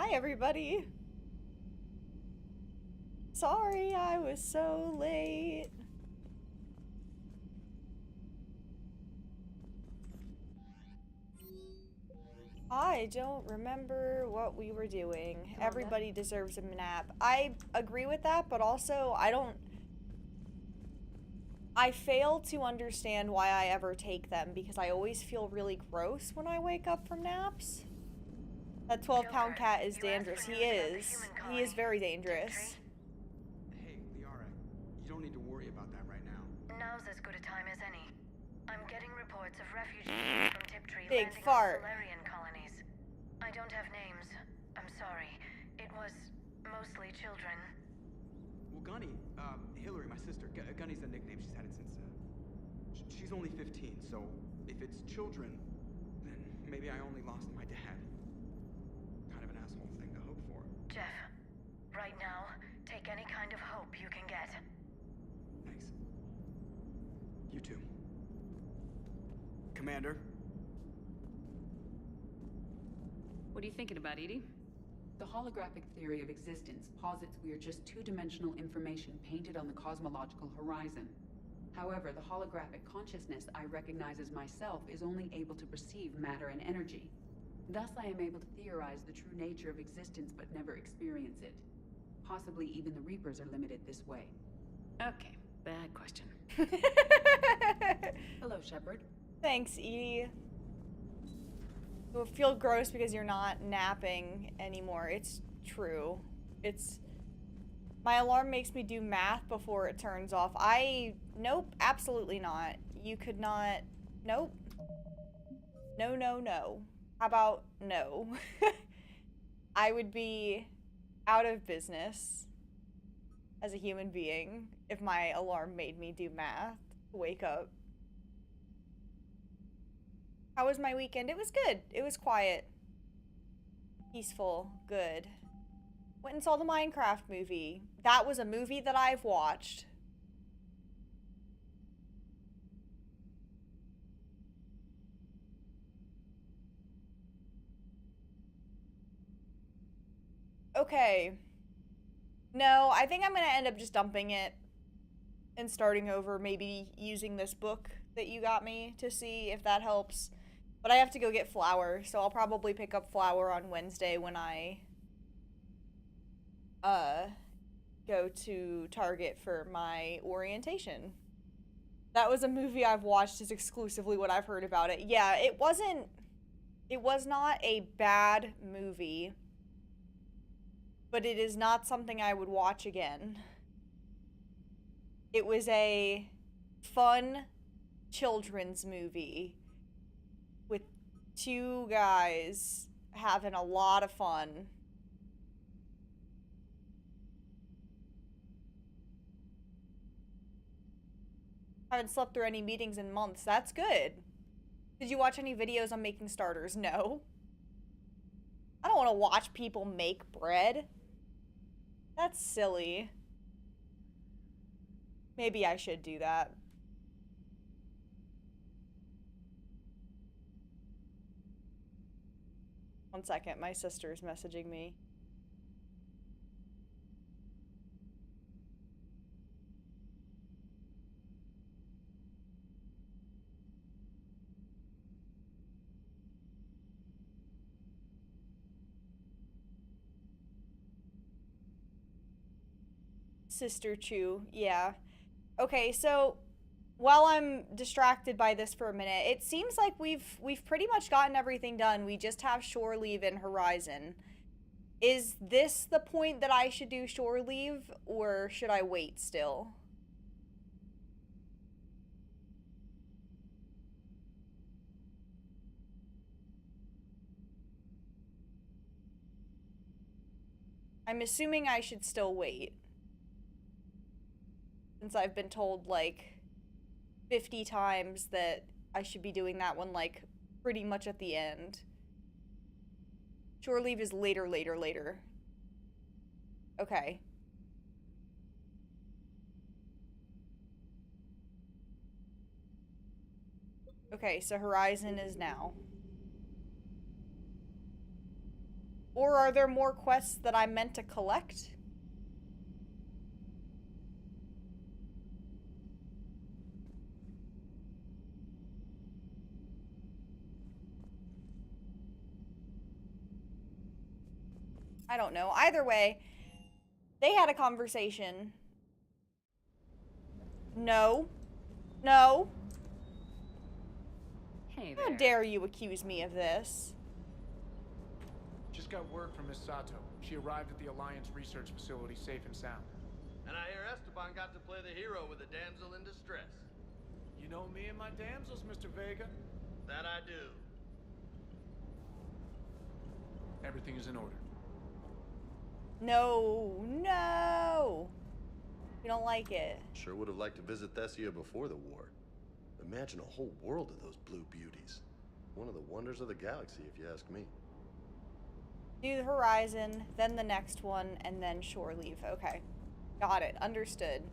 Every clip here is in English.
Hi, everybody. Sorry I was so late. I don't remember what we were doing. Everybody deserves a nap. I agree with that, but also I fail to understand why I ever take them because I always feel really gross when I wake up from naps. That 12-pound cat is dangerous. He is. He is very dangerous. Hey, Liara, you don't need to worry about that right now. Now's as good a time as any. I'm getting reports of refugees from Tiptree Big landing fart. on Solarian colonies. I don't have names. I'm sorry. It was mostly children. Well, Gunny, Hillary, my sister, Gunny's the nickname. She's had it since, she's only 15, so if it's children, then maybe I only lost my dad. Kind of an asshole thing to hope for. Jeff, right now, take any kind of hope you can get. Thanks. You too. Commander? What are you thinking about, Edie? The holographic theory of existence posits we are just two-dimensional information painted on the cosmological horizon. However, the holographic consciousness I recognize as myself is only able to perceive matter and energy. Thus, I am able to theorize the true nature of existence but never experience it. Possibly even the Reapers are limited this way. Okay, bad question. Hello, Shepard. Thanks, Edie. You'll feel gross because you're not napping anymore. It's true. My alarm makes me do math before it turns off. Nope, absolutely not. You could not, nope. No, no, no. How about no? I would be out of business as a human being if my alarm made me do math to wake up. How was my weekend? It was good. It was quiet. Peaceful. Good. Went and saw the Minecraft movie. That was a movie that I've watched. Okay. No, I think I'm gonna end up just dumping it and starting over, maybe using this book that you got me to see if that helps. But I have to go get flour, so I'll probably pick up flour on Wednesday when I go to Target for my orientation. That was a movie I've watched, is exclusively what I've heard about it. Yeah, it was not a bad movie, but it is not something I would watch again. It was a fun children's movie with two guys having a lot of fun. Haven't slept through any meetings in months. That's good. Did you watch any videos on making starters? No. I don't want to watch people make bread. That's silly. Maybe I should do that. One second, my sister's messaging me. Sister Chew, yeah. Okay, so while I'm distracted by this for a minute, it seems like we've pretty much gotten everything done. We just have shore leave and horizon. Is this the point that I should do shore leave, or should I wait still? I'm assuming I should still wait, since I've been told like 50 times that I should be doing that one like pretty much at the end. Shore leave is later, later, later. Okay. Okay, so horizon is now. Or are there more quests that I'm meant to collect? I don't know. Either way, they had a conversation. No. No. Hey How there. dare you accuse me of this? Just got word from Miss Sato. She arrived at the Alliance research facility safe and sound. And I hear Esteban got to play the hero with a damsel in distress. You know me and my damsels, Mr. Vega. That I do. Everything is in order. No. No. We don't like it. Sure would have liked to visit Thessia before the war. Imagine a whole world of those blue beauties. One of the wonders of the galaxy, if you ask me. Do the horizon, then the next one, and then shore leave. Okay. Got it. Understood.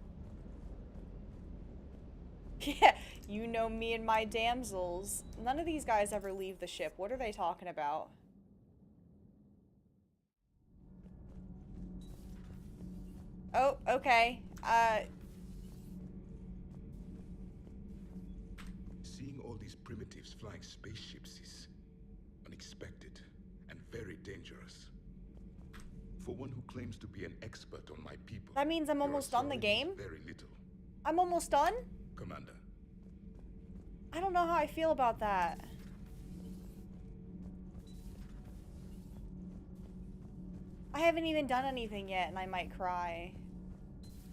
Yeah, you know me and my damsels. None of these guys ever leave the ship. What are they talking about? Oh, okay. Seeing all these primitives flying spaceships is unexpected and very dangerous. For one who claims to be an expert on my people, That means I'm your almost done the authority game? is very little, I'm almost done? Commander. I don't know how I feel about that. I haven't even done anything yet, and I might cry.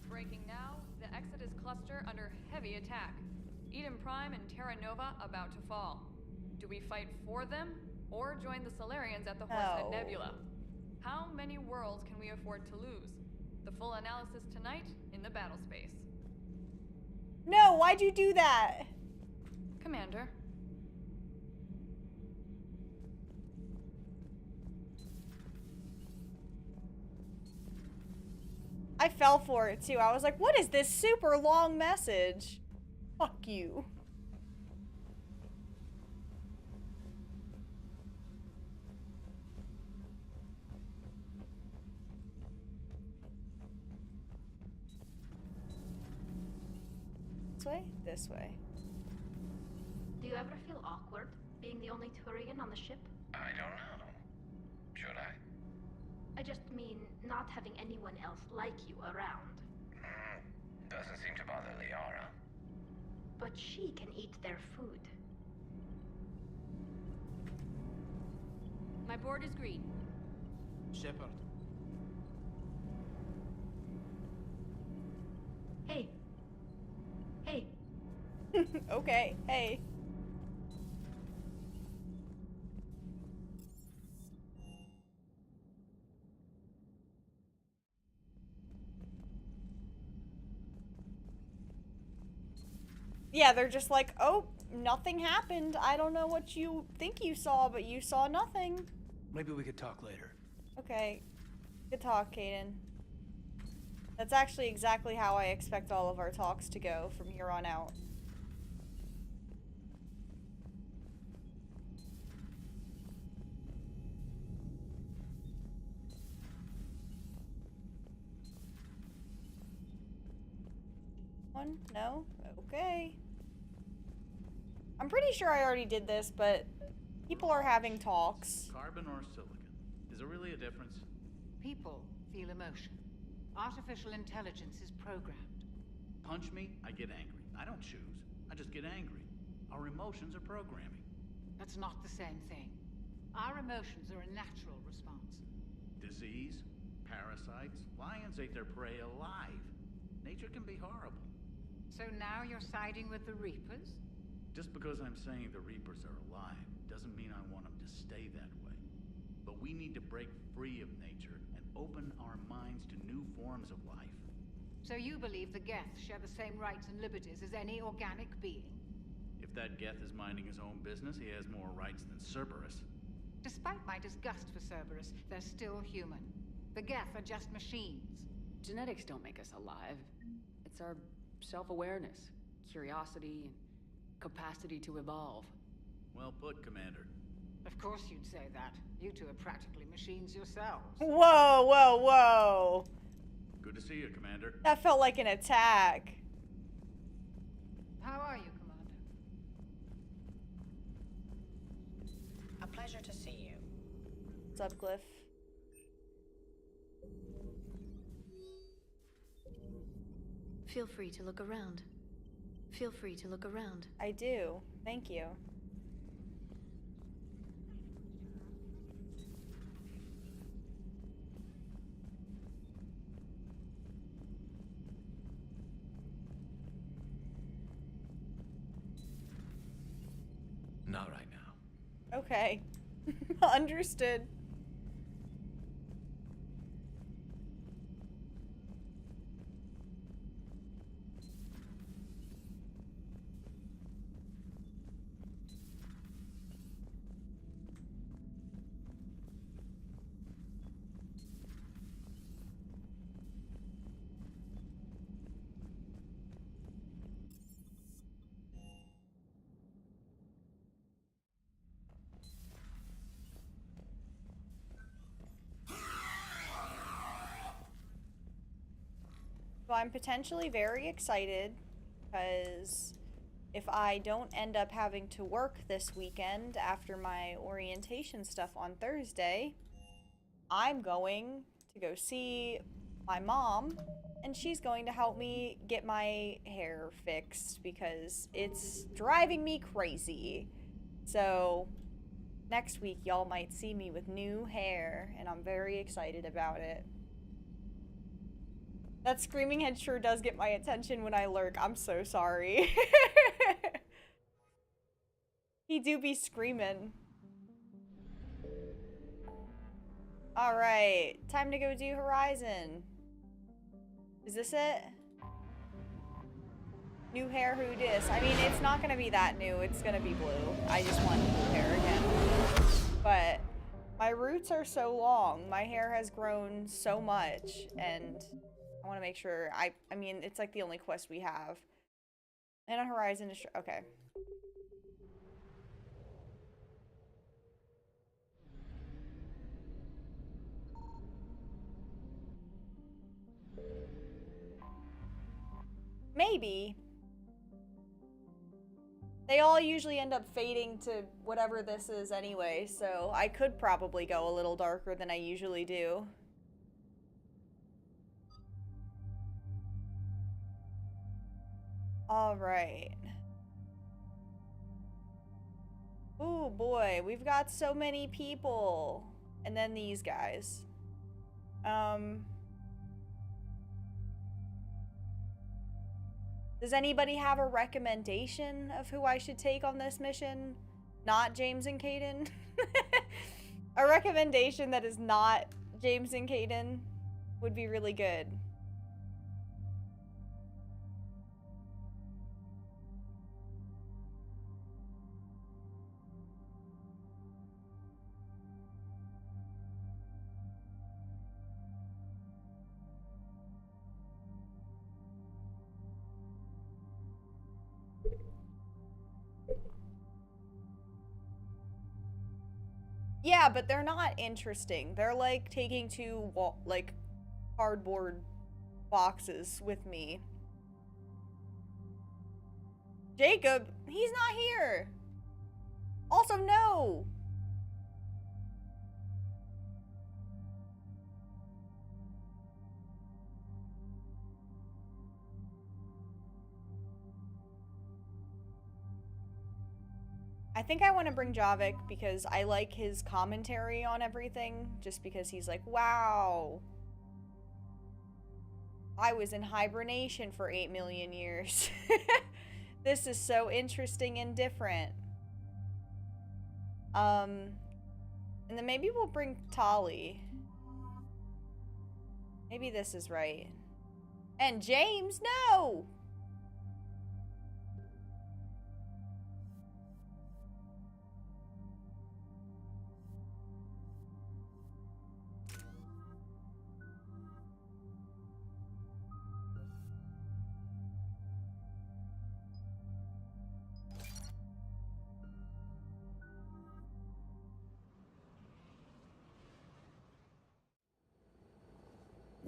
Breaking now, the Exodus cluster under heavy attack. Eden Prime and Terra Nova about to fall. Do we fight for them, or join the Solarians at the Horsehead No. Nebula? How many worlds can we afford to lose? The full analysis tonight in the battle space. No, why'd you do that? Commander. I fell for it too. I was like, what is this super long message? Fuck you. This way? This way. Do you ever feel awkward being the only Turian on the ship? I don't know. Should I? I just mean not having anyone else like you around. Doesn't seem to bother Liara. But she can eat their food. My board is green. Shepard. Hey. Hey. Okay, hey. Yeah, they're just like, oh, nothing happened. I don't know what you think you saw, but you saw nothing. Maybe we could talk later. Okay. Good talk, Kaden. That's actually exactly how I expect all of our talks to go from here on out. One? No? Okay. I'm pretty sure I already did this, but people are having talks. Carbon or silicon? Is there really a difference? People feel emotion. Artificial intelligence is programmed. Punch me, I get angry. I don't choose. I just get angry. Our emotions are programming. That's not the same thing. Our emotions are a natural response. Disease, parasites, lions ate their prey alive. Nature can be horrible. So now you're siding with the Reapers? Just because I'm saying the Reapers are alive doesn't mean I want them to stay that way. But we need to break free of nature and open our minds to new forms of life. So you believe the Geth share the same rights and liberties as any organic being? If that Geth is minding his own business, he has more rights than Cerberus. Despite my disgust for Cerberus, they're still human. The Geth are just machines. Genetics don't make us alive. It's our self-awareness, curiosity, and capacity to evolve. Well put, Commander. Of course you'd say that. You two are practically machines yourselves. Whoa, whoa, whoa. Good to see you, Commander. That felt like an attack. How are you, Commander? A pleasure to see you. What's up, Glyph? Feel free to look around. Feel free to look around. I do. Thank you. Not right now. Okay. Understood. So I'm potentially very excited because if I don't end up having to work this weekend after my orientation stuff on Thursday, I'm going to go see my mom and she's going to help me get my hair fixed because it's driving me crazy. So next week y'all might see me with new hair and I'm very excited about it. That screaming head sure does get my attention when I lurk. I'm so sorry. He do be screaming. Alright, time to go do Horizon. Is this it? New hair, who dis? I mean, it's not gonna be that new. It's gonna be blue. I just want blue hair again. But my roots are so long. My hair has grown so much and I want to make sure. I mean, it's like the only quest we have. And on Horizon is okay. Maybe. They all usually end up fading to whatever this is anyway, so I could probably go a little darker than I usually do. All right. Oh boy, we've got so many people. And then these guys. Does anybody have a recommendation of who I should take on this mission? Not James and Caden? A recommendation that is not James and Caden would be really good. Yeah, but they're not interesting. They're like taking two like cardboard boxes with me. Jacob, he's not here. Also, no. I think I want to bring Javik because I like his commentary on everything, just because he's like, wow, I was in hibernation for 8 million years. This is so interesting and different. And then maybe we'll bring Tali. Maybe this is right. And James, no!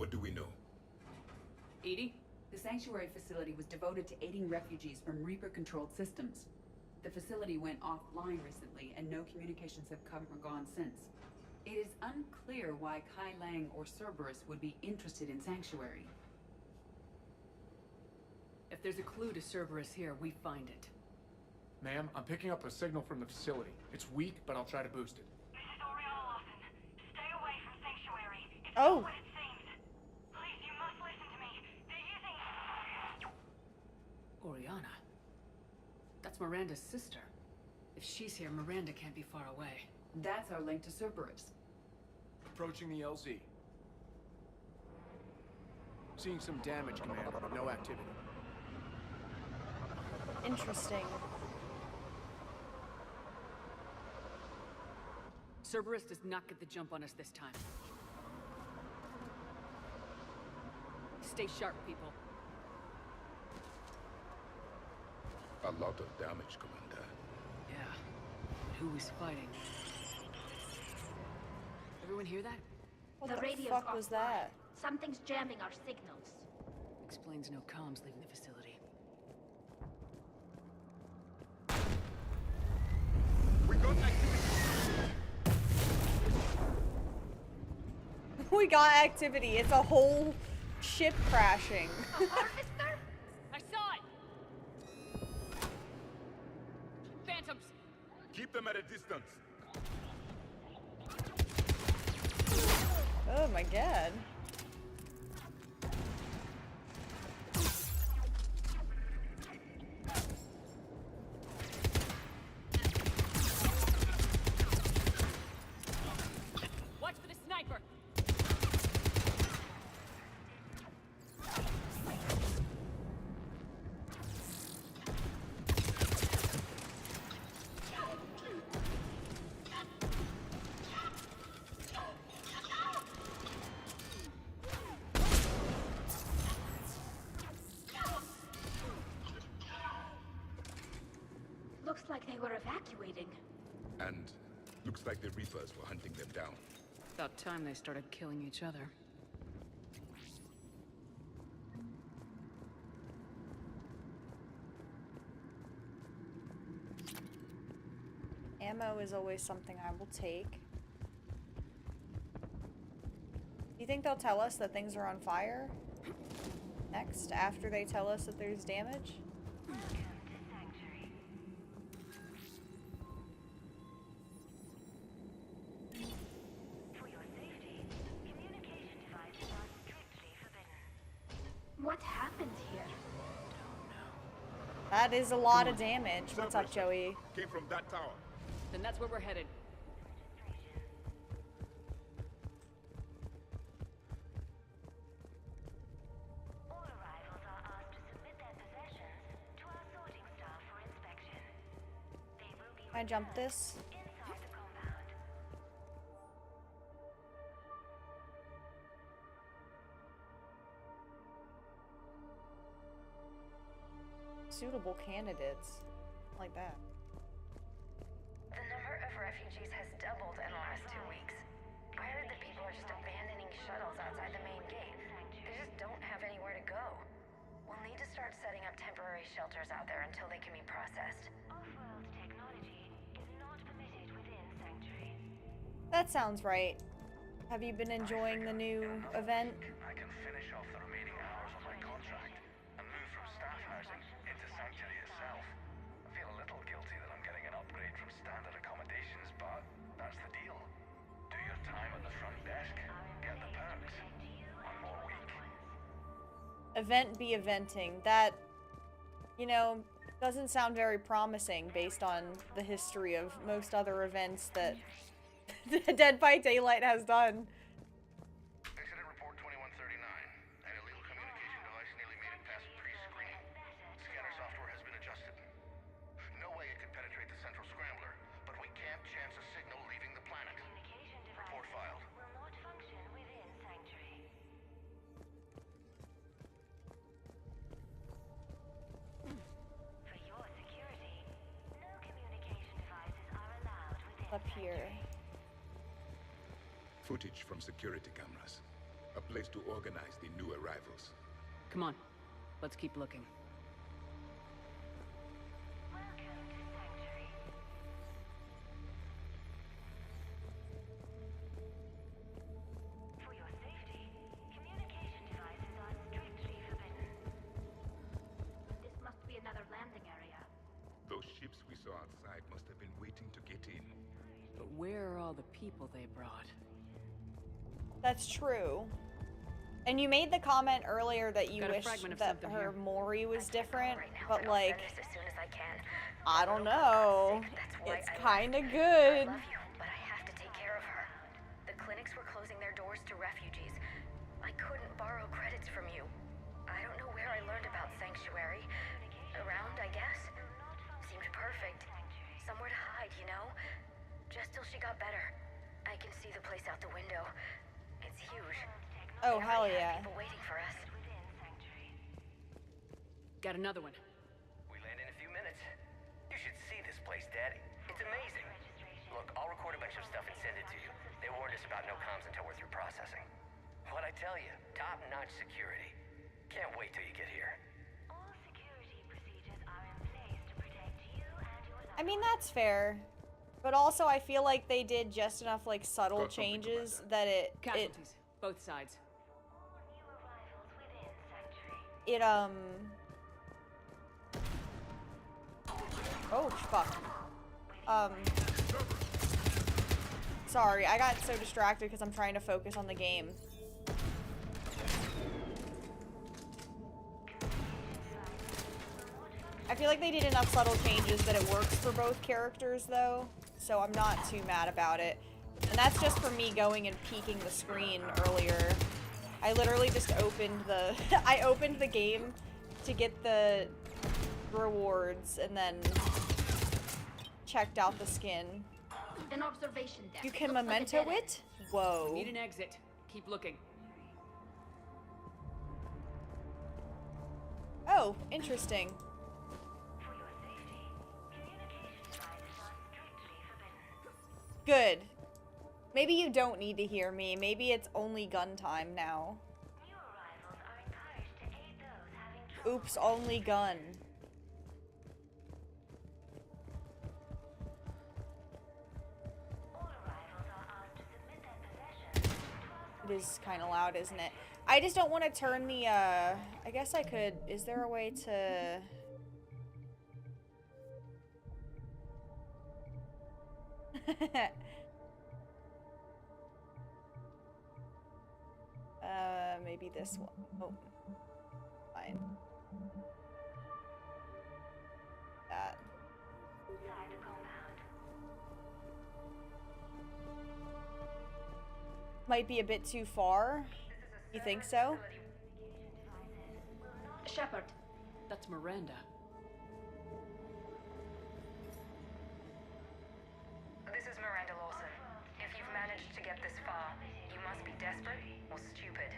What do we know? Edie? The sanctuary facility was devoted to aiding refugees from Reaper-controlled systems. The facility went offline recently, and no communications have come or gone since. It is unclear why Kai Lang or Cerberus would be interested in Sanctuary. If there's a clue to Cerberus here, we find it. Ma'am, I'm picking up a signal from the facility. It's weak, but I'll try to boost it. This is Oriana Lawson. Stay away from Sanctuary. It's Oh. not what it seems. Please, you must listen to me. They're using... Oriana? That's Miranda's sister. If she's here, Miranda can't be far away. That's our link to Cerberus. Approaching the LZ. Seeing some damage, Commander, but no activity. Interesting. Cerberus does not get the jump on us this time. Stay sharp, people. A lot of damage, Commander. Yeah. Who is fighting? Everyone hear that? What The the radio's fuck was offline. that? Something's jamming our signals. Explains no comms leaving the facility. We got activity! We got activity. It's a whole ship crashing. Harvester? I saw it! Phantoms! Keep them at a distance. Oh my god. Watch for the sniper! Looks like they were evacuating. And looks like the Reapers were hunting them down. About time they started killing each other. Ammo is always something I will take. Do you think they'll tell us that things are on fire? Next, after they tell us that there's damage? What happened here? That is a lot of damage. What's up, Joey? Came from that tower. Then that's where we're headed. All arrivals are asked to submit their possessions to our sorting staff for inspection. They will be Can I jump this? inside the compound. Suitable candidates. Like that. The number of refugees has doubled in the last 2 weeks. I heard that people are just abandoning shuttles outside the main gate. They just don't have anywhere to go. We'll need to start setting up temporary shelters out there until they can be processed. Off-world technology is not permitted within Sanctuary. That sounds right. Have you been enjoying the new event? I can finish off the remaining hours on my contract and move from staff housing into Sanctuary itself. I feel a little guilty that I'm getting an upgrade from standard accommodations, but that's the deal. Do your time at the front desk, get the perks. One more week. Event be eventing. That, you know, doesn't sound very promising based on the history of most other events that Dead by Daylight has done. Incident report 2139. An illegal communication device nearly made it past pre-screening. Scanner software has been adjusted. No way it could penetrate the central scrambler, but we can't chance a signal leaving the planet. Report filed. Will not function within Sanctuary. For your security, no communication devices are allowed within Up here. Footage from security cameras. A place to organize the new arrivals. Come on, let's keep looking. For your safety, communication devices are strictly forbidden. This must be another landing area. Those ships we saw outside must have been waiting to get in. But where are all the people they brought? That's true. And you made the comment earlier that you Got a wish fragment of that something her here. Maury was different, Right now, but I'll like, send this as soon as I can. I don't know. It's kind of I good. love you, but I have to take care of her. The clinics were closing their doors to refugees. I couldn't borrow credits from you. I don't know where I learned about Sanctuary. Around, I guess. Seemed perfect. Somewhere to hide, you know? Just till she got better. I can see the place out the window. It's huge. Oh, They hell already have yeah. people waiting for us. Got another one. We land in a few minutes. You should see this place, Daddy. It's amazing. Look, I'll record a bunch of stuff and send it to you. They warned us about no comms until we're through processing. What'd I tell you? Top-notch security. Can't wait till you get here. All security procedures are in place to protect you and your loved I mean, that's fair. But also, I feel like they did just enough, like, subtle changes that it Casualties, both sides. Oh, fuck. Sorry, I got so distracted because I'm trying to focus on the game. I feel like they did enough subtle changes that it works for both characters, though, so I'm not too mad about it. And that's just for me going and peeking the screen earlier. I literally just opened the I opened the game to get the rewards and then checked out the skin. An observation deck. You can Looks like a memento dead end. it? Whoa. Need an exit. Keep looking. Oh, interesting. Good. Maybe you don't need to hear me. Maybe it's only gun time now. Oops, only gun. It is kind of loud, isn't it? I just don't want to turn the, I guess I could, is there a way to... Maybe this one. Oh, fine. That. Might be a bit too far. You think so? Shepard. That's Miranda. This is Miranda Lawson. If you've managed to get this far, you must be desperate or stupid.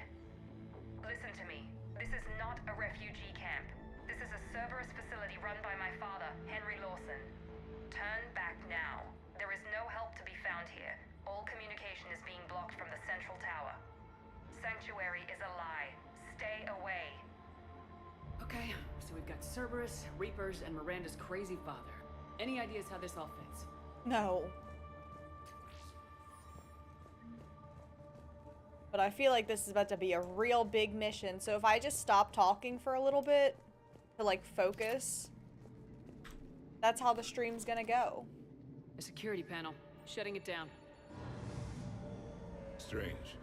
Listen to me. This is not a refugee camp. This is a Cerberus facility run by my father, Henry Lawson. Turn back now. There is no help to be found here. All communication is being blocked from the central tower. Sanctuary is a lie. Stay away. Okay, so we've got Cerberus, Reapers, and Miranda's crazy father. Any ideas how this all fits? No. But I feel like this is about to be a real big mission, so if I just stop talking for a little bit to, like, focus, that's how the stream's gonna go. A security panel. Shutting it down. Strange.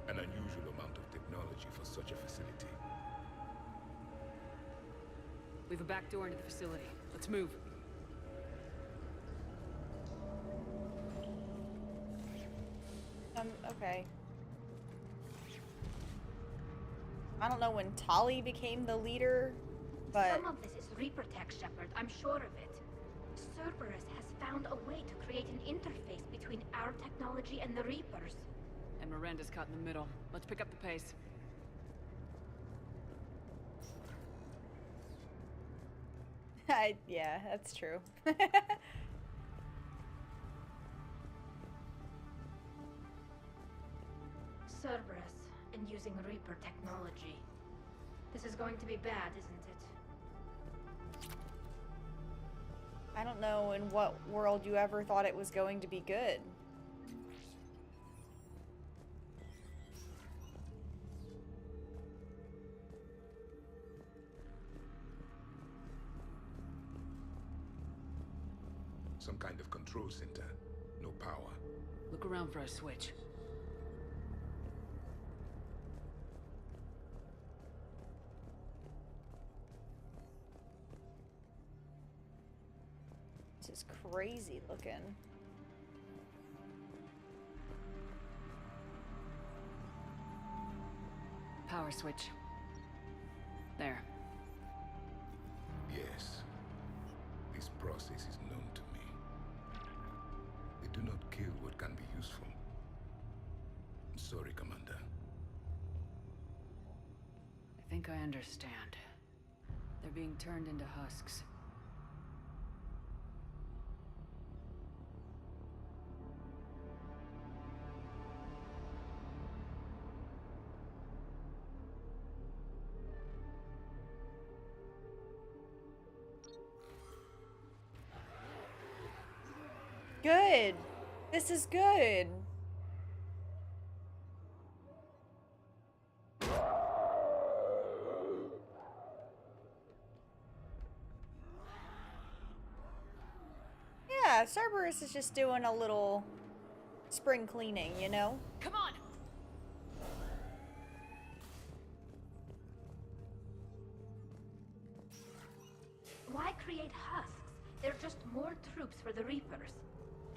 An unusual amount of technology for such a facility. We've a back door into the facility. Let's move. Okay. I don't know when Tali became the leader, but... Some of this is Reaper tech, Shepard. I'm sure of it. Cerberus has found a way to create an interface between our technology and the Reapers. And Miranda's caught in the middle. Let's pick up the pace. Yeah, that's true. Cerberus, and using Reaper technology. This is going to be bad, isn't it? I don't know in what world you ever thought it was going to be good. Some kind of control center. No power. Look around for a switch. This is crazy looking. Power switch. There. Yes. This process is known to me. They do not kill what can be useful. I'm sorry, Commander. I think I understand. They're being turned into husks. Good. This is good. Yeah, Cerberus is just doing a little spring cleaning, you know? Come on! Why create husks? They're just more troops for the Reapers.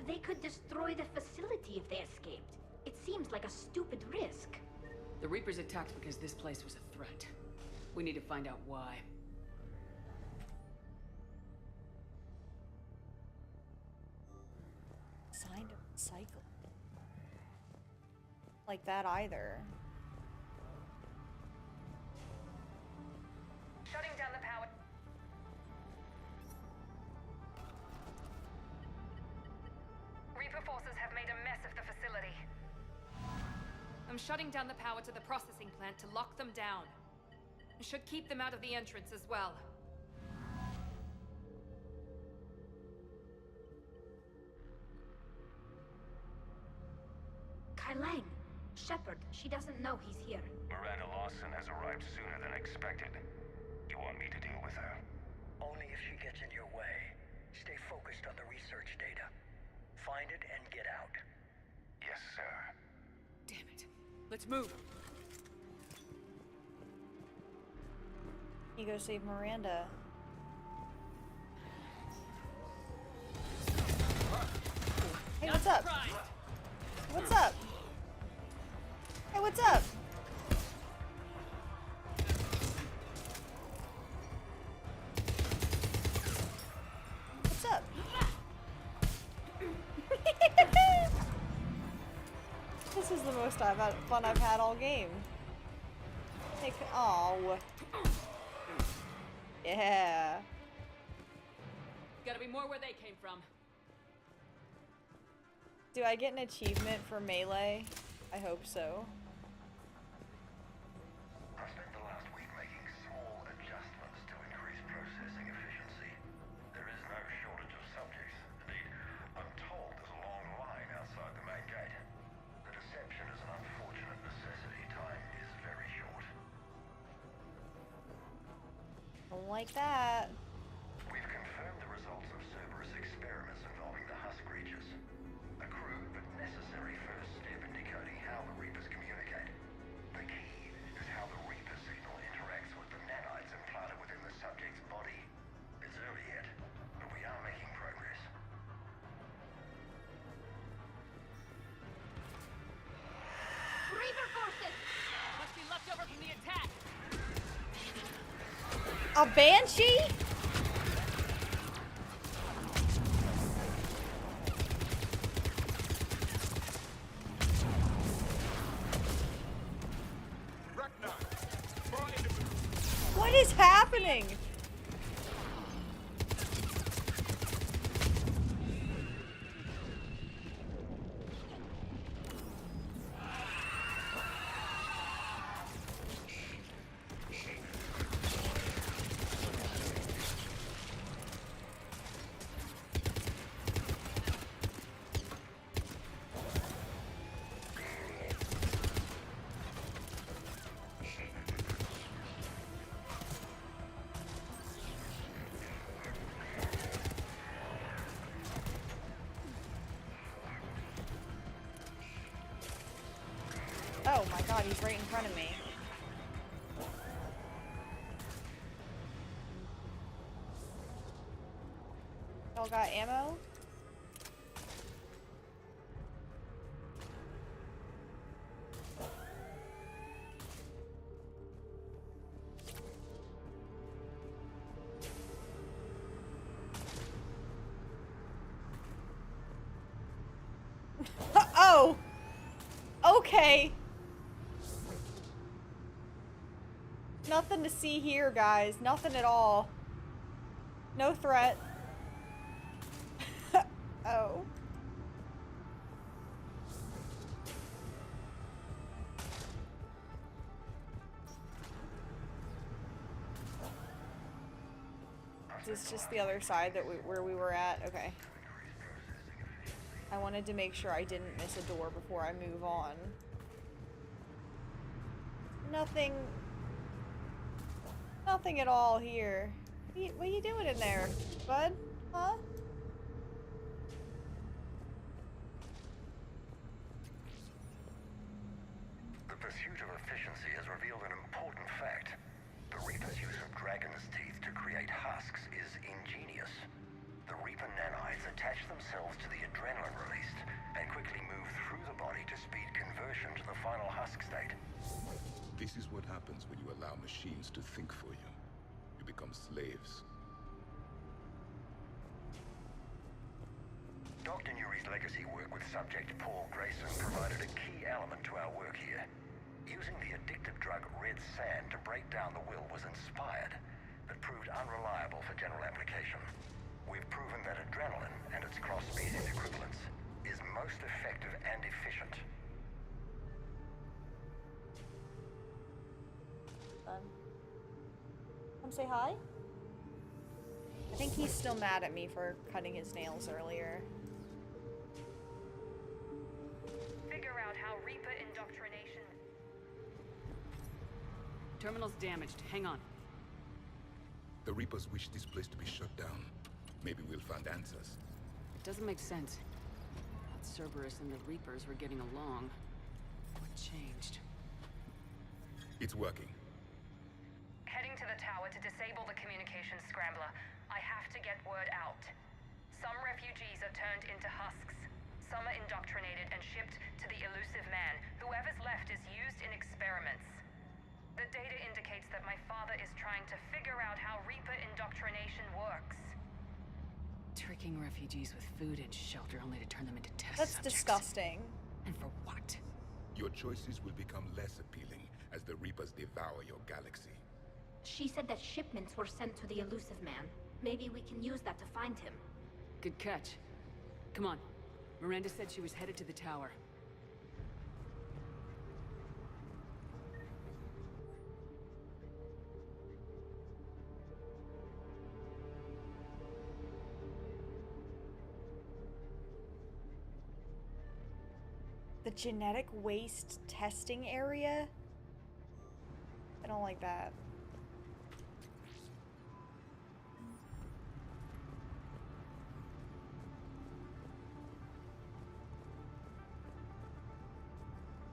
They could destroy the facility if they escaped. It seems like a stupid risk. The Reapers attacked because this place was a threat. We need to find out why. Signed a cycle. Like that either. Shutting down the power. Reaper forces have made a mess of the facility. I'm shutting down the power to the processing plant to lock them down. It should keep them out of the entrance as well. Kailang, Shepard, she doesn't know he's here. Miranda Lawson has arrived sooner than expected. You want me to deal with her? Only if she gets in your way. Stay focused on the research data. Find it and get out. Yes, sir. Damn it. Let's move. You go save Miranda. Hey, what's up? What's up? Hey, what's up? What's up? This is the most fun I've had all game. Hey, oh. Yeah. Gotta be more where they came from. Do I get an achievement for melee? I hope so. I spent the last week making small adjustments to increase processing efficiency. There is no shortage of subjects. Indeed, I'm told there's a long line outside the main gate. The deception is an unfortunate necessity. Time is very short. Don't like that. We've confirmed the results of Cerberus experiments involving the husk creatures. A crude but necessary first step in decoding how the Reapers communicate. The key is how the Reaper signal interacts with the nanites implanted within the subject's body. It's early yet, but we are making progress. Reaper forces! Must be left over from the attack! A banshee? What is happening? he's right in front of me. Y'all got ammo? Oh! Okay. Nothing to see here, guys. Nothing at all. No threat. Oh. Is this just the other side that where we were at? Okay. I wanted to make sure I didn't miss a door before I move on. Nothing at all here. What are you doing in there, bud? Huh? The pursuit of efficiency has revealed an important fact. The Reaper's use of dragon's teeth to create husks is ingenious. The Reaper nanites attach themselves to the adrenaline released and quickly move through the body to speed conversion to the final husk state. This is what happens when you allow machines to think for you. You become slaves. Dr. Nuri's legacy work with subject Paul Grayson provided a key element to our work here. Using the addictive drug red sand to break down the will was inspired, but proved unreliable for general application. We've proven that adrenaline and its cross-species equivalents is most effective and efficient. Come say hi? I think he's still mad at me for cutting his nails earlier. Figure out how Reaper indoctrination... Terminal's damaged. Hang on. The Reapers wish this place to be shut down. Maybe we'll find answers. It doesn't make sense. I thought Cerberus and the Reapers were getting along. What changed? It's working. Heading to the tower to disable the communications scrambler. I have to get word out. Some refugees are turned into husks. Some are indoctrinated and shipped to the elusive man. Whoever's left is used in experiments. The data indicates that my father is trying to figure out how Reaper indoctrination works. Tricking refugees with food and shelter only to turn them into test That's subjects. disgusting. And for what? Your choices will become less appealing as the Reapers devour your galaxy. She said that shipments were sent to the elusive man. Maybe we can use that to find him. Good catch. Come on. Miranda said she was headed to the tower. The genetic waste testing area? I don't like that.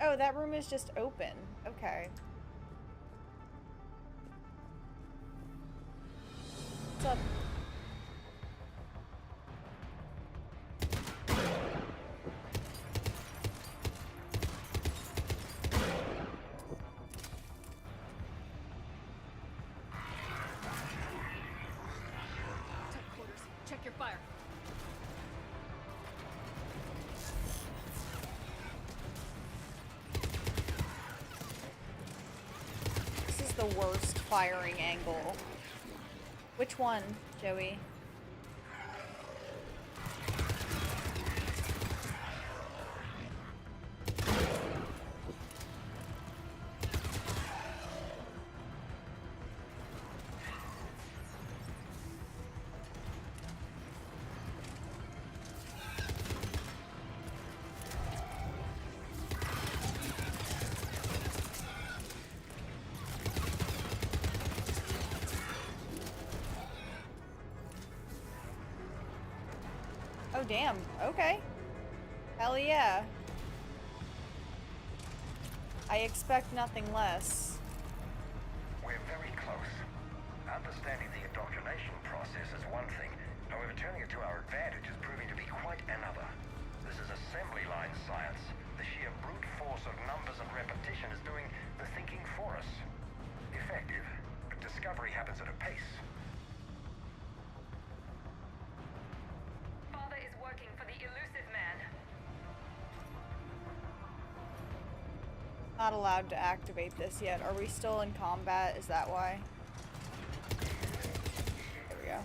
Oh, that room is just open. Okay. What's up? Tight quarters. Check your fire. This is the worst firing angle. Which one, Joey? Oh, damn. Okay. Hell yeah. I expect nothing less. We're very close. Understanding the indoctrination process is one thing. However, turning it to our advantage is proving to be quite another. This is assembly line science. The sheer brute force of numbers and repetition is doing the thinking for us. Effective, but discovery happens at a pace. Father is working for the elusive man. Not allowed to activate this yet. Are we still in combat? Is that why? There we go.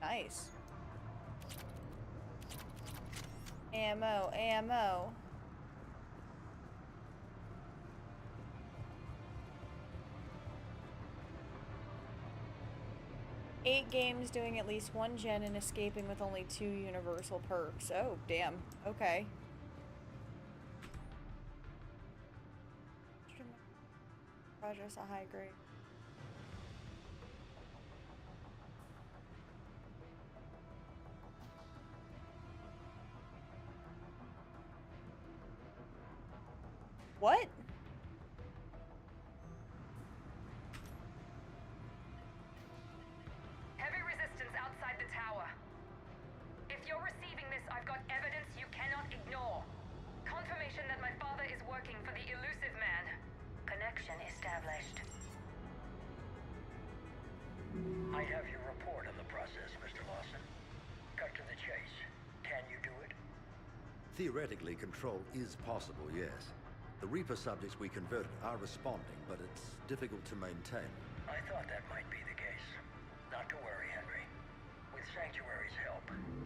Nice. Ammo, ammo. Eight games doing at least one gen and escaping with only 2 universal perks. Oh, damn. Okay. Progress a high grade. What? Heavy resistance outside the tower. If you're receiving this, I've got evidence you cannot ignore. Confirmation that my father is working for the elusive man. Connection established. I have your report on the process, Mr. Lawson. Cut to the chase. Can you do it? Theoretically, control is possible, yes. The Reaper subjects we converted are responding, but it's difficult to maintain. I thought that might be the case. Not to worry, Henry. With Sanctuary's help,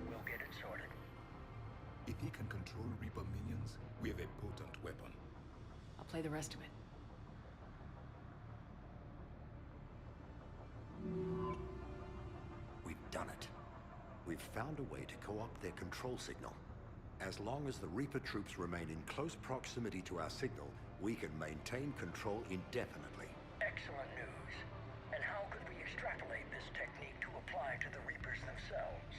we'll get it sorted. If he can control Reaper minions, we have a potent weapon. I'll play the rest of it. We've done it. We've found a way to co-opt their control signal. As long as the Reaper troops remain in close proximity to our signal, we can maintain control indefinitely. Excellent news. And how could we extrapolate this technique to apply to the Reapers themselves?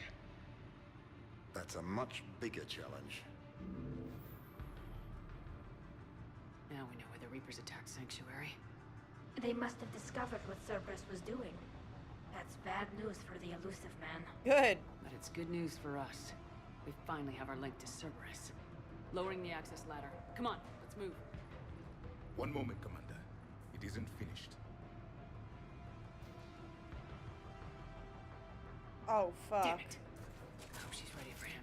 That's a much bigger challenge. Now we know where the Reapers attacked Sanctuary. They must have discovered what Cerberus was doing. That's bad news for the elusive man. Good. But it's good news for us. We finally have our link to Cerberus. Lowering the access ladder. Come on, let's move. One moment, Commander. It isn't finished. Oh, fuck. Damn it. I hope she's ready for him.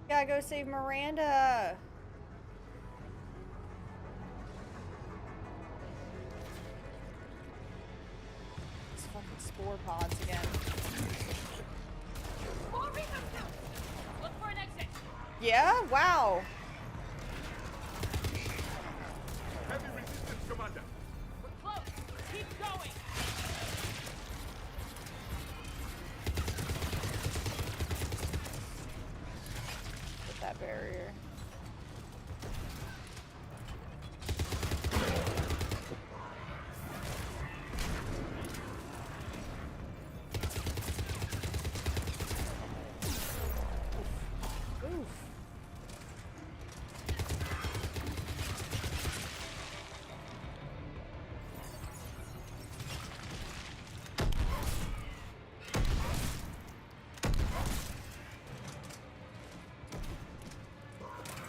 Gotta go save Miranda. These fucking spore pods again. More Reapers now! Look for an exit! Yeah? Wow. Heavy resistance, Commander. We're close! Keep going! Put that barrier. Oof.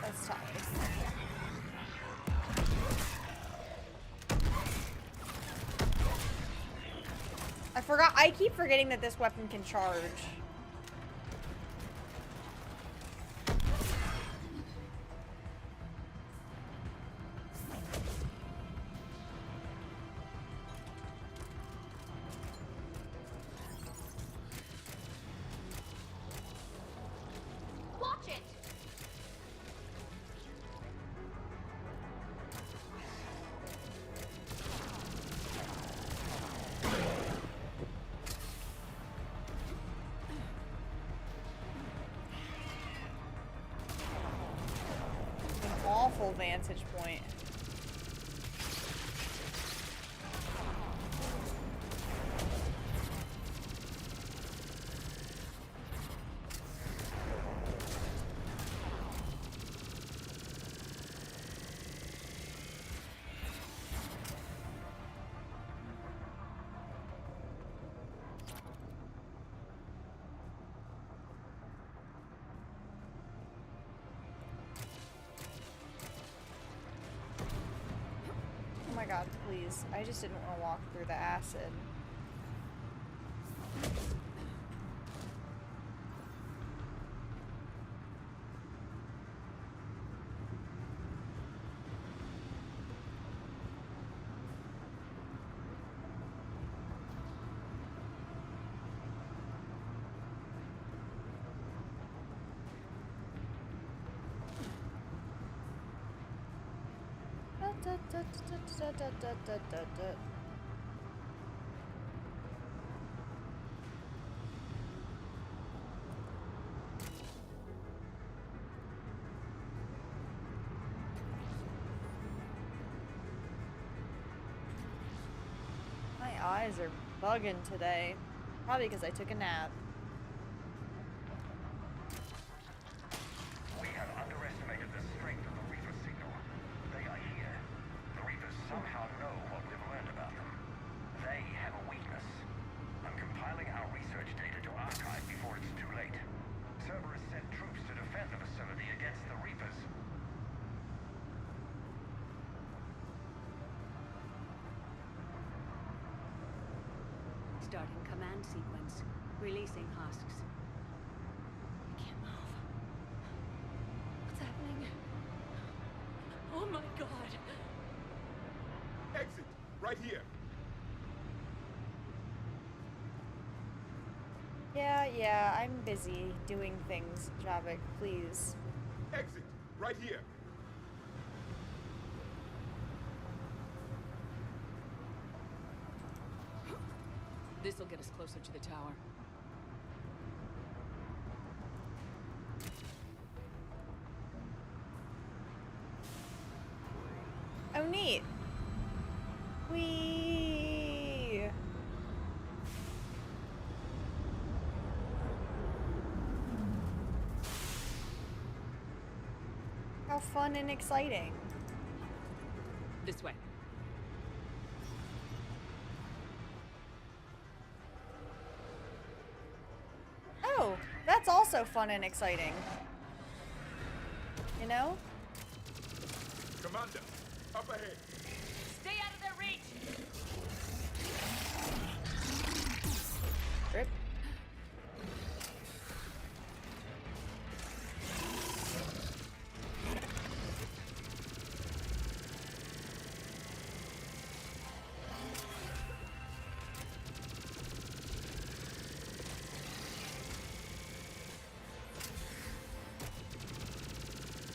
That's tough. I keep forgetting that this weapon can charge. Watch it! An awful vantage point. my god, please. I just didn't want to walk through the acid. My eyes are bugging today. Probably because I took a nap. We have underestimated the strength of the Reaper signal. They are here. The Reapers somehow know what we've learned about them. They have a weakness. I'm compiling our research data to archive before it's too late. Cerberus sent troops to defend the facility against the Reapers. Starting command sequence. Releasing husks. I can't move. What's happening? Oh my god. Exit! Right here! Yeah, I'm busy doing things, Javik, please. Exit! Right here! This'll get us closer to the tower. Oh, neat. Whee! How fun and exciting. This way. Oh, that's also fun and exciting. You know? Commander, up ahead! Stay out of their reach! Rip.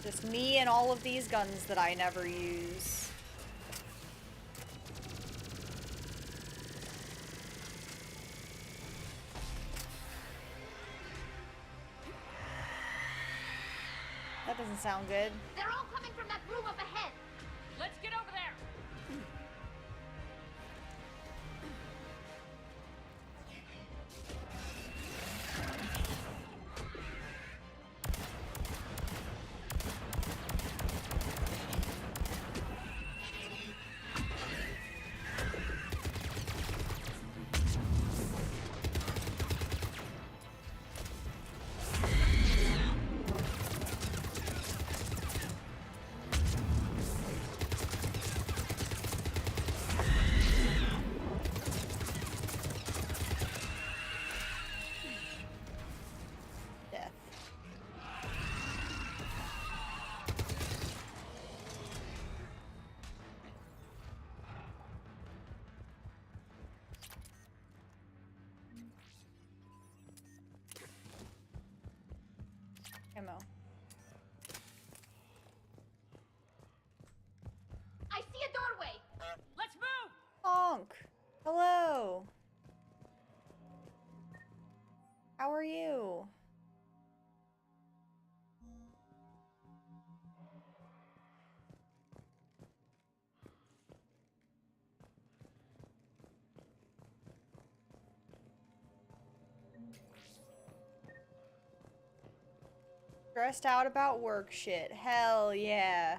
Just me and all of these guns that I never use. That doesn't sound good. They're all coming from that room up ahead. Let's get over there! Death. Ammo. I see a doorway. Let's move! Honk. Hello. How are you? Stressed out about work shit. Hell yeah.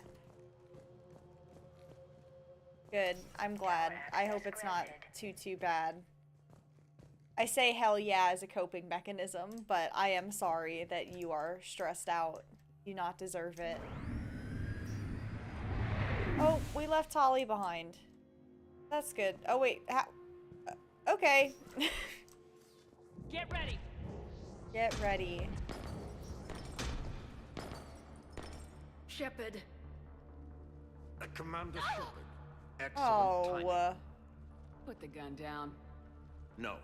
Good. I'm glad. I hope it's not too bad. I say hell yeah as a coping mechanism, but I am sorry that you are stressed out. You not deserve it. Oh, we left Tali behind. That's good. Oh wait, okay. Get ready. Get ready. Shepard. Commander Shepard. Excellent timing. Put the gun down. No.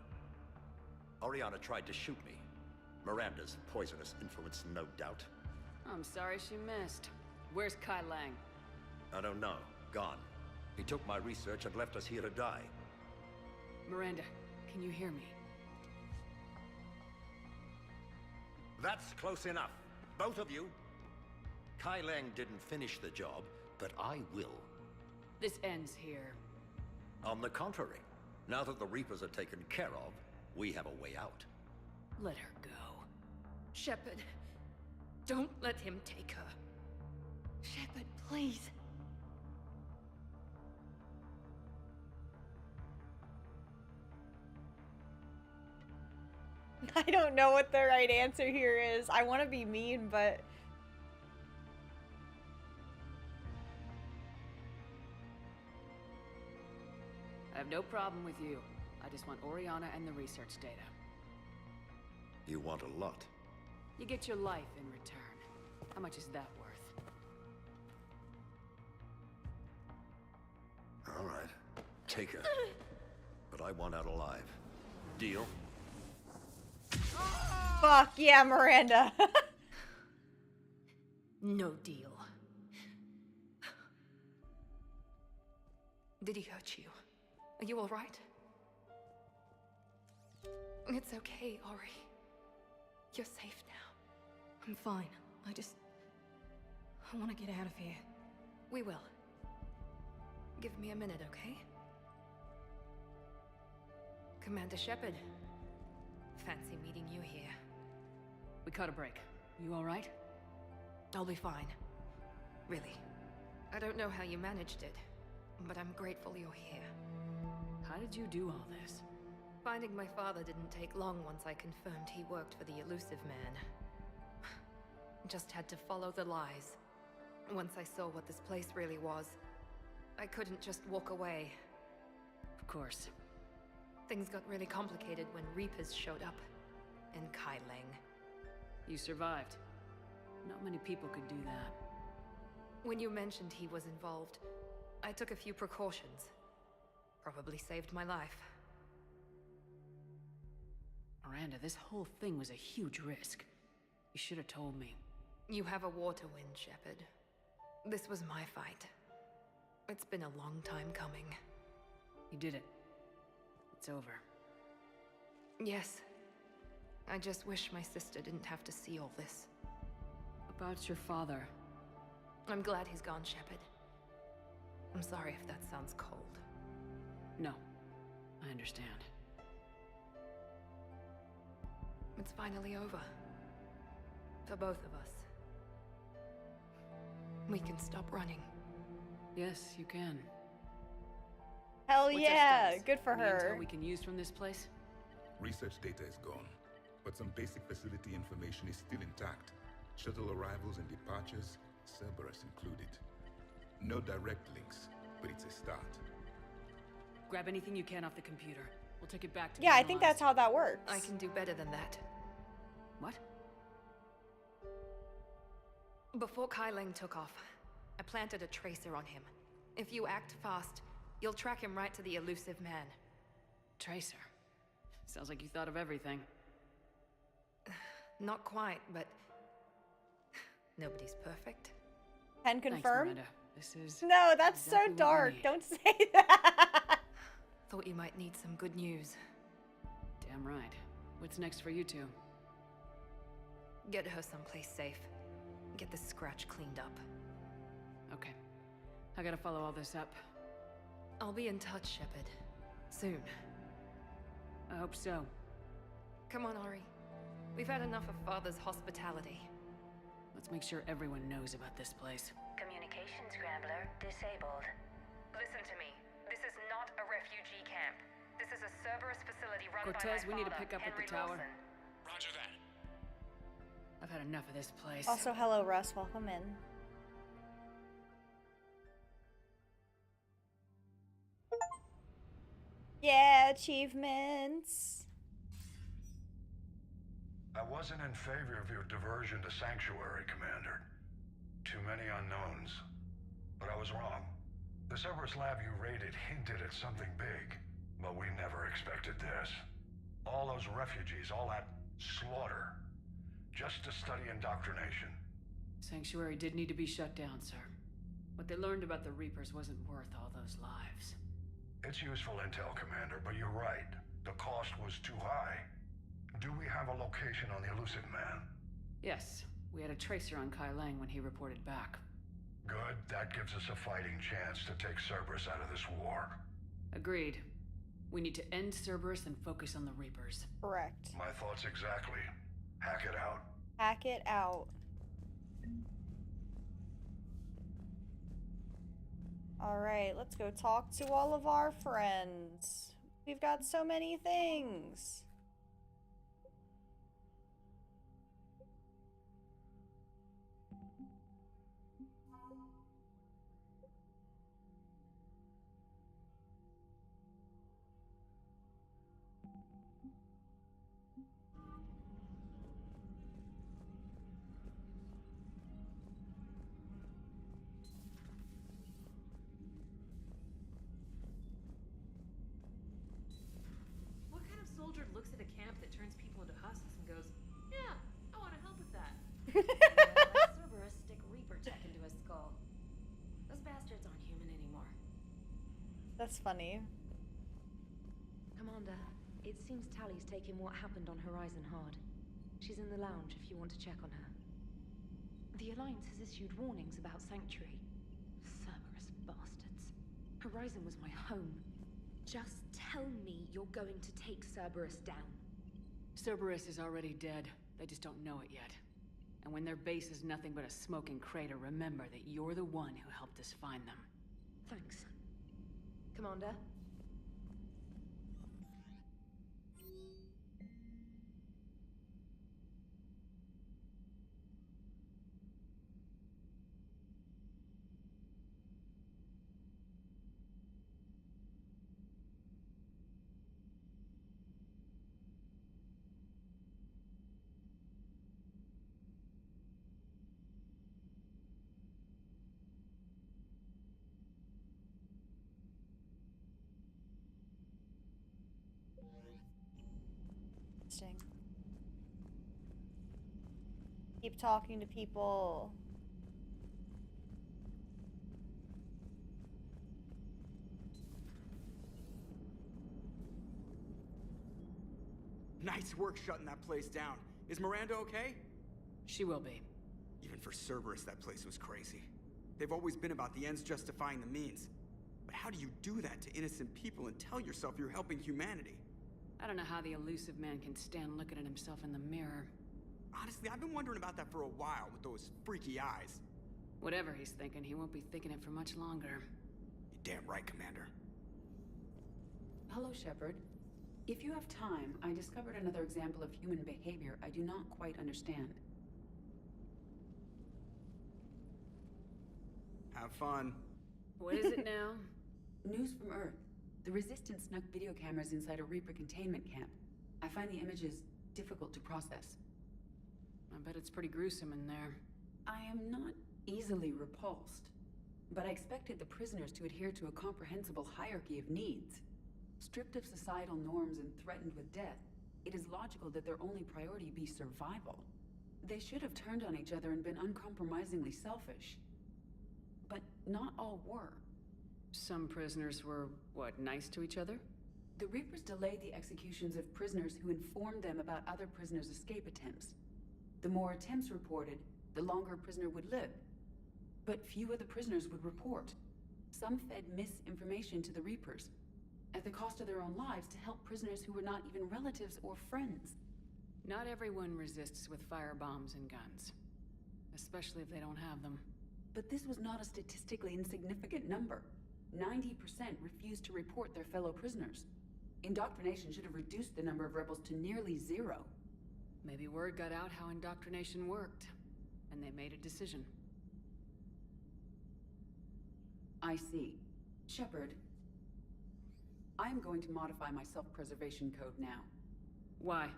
Oriana tried to shoot me. Miranda's poisonous influence, no doubt. I'm sorry she missed. Where's Kai Lang? I don't know. Gone. He took my research and left us here to die. Miranda, can you hear me? That's close enough. Both of you. Kai Lang didn't finish the job, but I will. This ends here. On the contrary, now that the Reapers are taken care of, we have a way out. Let her go. Shepard, don't let him take her. Shepard, please. I don't know what the right answer here is. I want to be mean, but... I have no problem with you. I just want Oriana and the research data. You want a lot. You get your life in return. How much is that worth? All right. Take her. But I want out alive. Deal? Fuck yeah, Miranda. No deal. Did he hurt you? Are you all right? It's okay, Ori. You're safe now. I'm fine. I want to get out of here. We will. Give me a minute, okay? Commander Shepard. Fancy meeting you here. We caught a break. You all right? I'll be fine. Really. I don't know how you managed it, but I'm grateful you're here. How did you do all this? Finding my father didn't take long once I confirmed he worked for the Elusive Man. Just had to follow the lies. Once I saw what this place really was, I couldn't just walk away. Of course. Things got really complicated when Reapers showed up. And Kai Lang. You survived. Not many people could do that. When you mentioned he was involved, I took a few precautions. Probably saved my life. Miranda, this whole thing was a huge risk. You should have told me. You have a war to win, Shepard. This was my fight. It's been a long time coming. You did it. It's over. Yes. I just wish my sister didn't have to see all this. About your father. I'm glad he's gone, Shepard. I'm sorry if that sounds cold. No. I understand. It's finally over. For both of us. We can stop running. Yes, you can. Hell What's yeah, upstairs? good for Any her. intel we can use from this place? Research data is gone, but some basic facility information is still intact. Shuttle arrivals and departures, Cerberus included. No direct links, but it's a start. Grab anything you can off the computer. We'll take it back to Yeah, I think that's how that works. I can do better than that. What? Before Kai Lang took off, I planted a tracer on him. If you act fast, you'll track him right to the Elusive Man. Tracer? Sounds like you thought of everything. Not quite, but... nobody's perfect. Can confirm? Thanks, Miranda. This is... No, that's exactly so what dark. we need. Don't say that. Thought you might need some good news. Damn right. What's next for you two? Get her someplace safe. Get this scratch cleaned up. Okay. I gotta follow all this up. I'll be in touch, Shepard. Soon. I hope so. Come on, Ori. We've had enough of Father's hospitality. Let's make sure everyone knows about this place. Communication scrambler disabled. Listen to me. This is not a refugee camp. This is a Cerberus facility run by Cortez, my we need to father, pick up at Henry the tower. Wilson. Roger that. I've had enough of this place. Also, hello, Russ. Welcome in. Yeah, achievements. I wasn't in favor of your diversion to Sanctuary, Commander. Too many unknowns. But I was wrong. The Cerberus lab you raided hinted at something big, but we never expected this. All those refugees, all that slaughter, just to study indoctrination. Sanctuary did need to be shut down, sir. What they learned about the Reapers wasn't worth all those lives. It's useful intel, Commander, but you're right. The cost was too high. Do we have a location on the elusive man? Yes, we had a tracer on Kai Lang when he reported back. Good, that gives us a fighting chance to take Cerberus out of this war. Agreed. We need to end Cerberus and focus on the Reapers. Correct. My thoughts exactly. Hack it out. Hack it out. Alright, let's go talk to all of our friends. We've got so many things. Soldier looks at a camp that turns people into husks and goes, yeah, I want to help with that. Cerberus stick Reaper tech into his skull. Those bastards aren't human anymore. That's funny. Commander, it seems Tally's taking what happened on Horizon hard. She's in the lounge if you want to check on her. The Alliance has issued warnings about Sanctuary. Cerberus bastards. Horizon was my home. Just tell me you're going to take Cerberus down. Cerberus is already dead. They just don't know it yet. And when their base is nothing but a smoking crater, remember that you're the one who helped us find them. Thanks. Commander? Keep talking to people. Nice work shutting that place down. Is Miranda okay? She will be. Even for Cerberus, that place was crazy. They've always been about the ends justifying the means. But how do you do that to innocent people and tell yourself you're helping humanity? I don't know how the elusive man can stand looking at himself in the mirror. Honestly, I've been wondering about that for a while with those freaky eyes. Whatever he's thinking, he won't be thinking it for much longer. You're damn right, Commander. Hello, Shepard. If you have time, I discovered another example of human behavior I do not quite understand. Have fun. What is it now? News from Earth. The Resistance snuck video cameras inside a Reaper containment camp. I find the images difficult to process. I bet it's pretty gruesome in there. I am not easily repulsed, but I expected the prisoners to adhere to a comprehensible hierarchy of needs. Stripped of societal norms and threatened with death, it is logical that their only priority be survival. They should have turned on each other and been uncompromisingly selfish. But not all were. Some prisoners were, what, nice to each other? The Reapers delayed the executions of prisoners who informed them about other prisoners' escape attempts. The more attempts reported, the longer a prisoner would live. But few of the prisoners would report. Some fed misinformation to the Reapers, at the cost of their own lives, to help prisoners who were not even relatives or friends. Not everyone resists with firebombs and guns. Especially if they don't have them. But this was not a statistically insignificant number. 90% refused to report their fellow prisoners. Indoctrination should have reduced the number of rebels to nearly zero. Maybe word got out how indoctrination worked, and they made a decision. I see. Shepard. I'm going to modify my self-preservation code now. Why?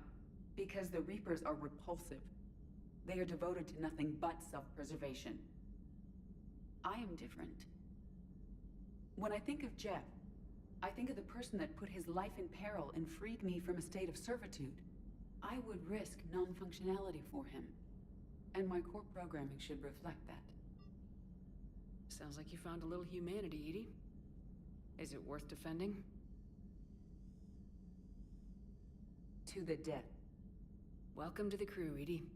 Because the Reapers are repulsive. They are devoted to nothing but self-preservation. I am different. When I think of Jeff, I think of the person that put his life in peril and freed me from a state of servitude. I would risk non-functionality for him. And my core programming should reflect that. Sounds like you found a little humanity, Edie. Is it worth defending? To the death. Welcome to the crew, Edie.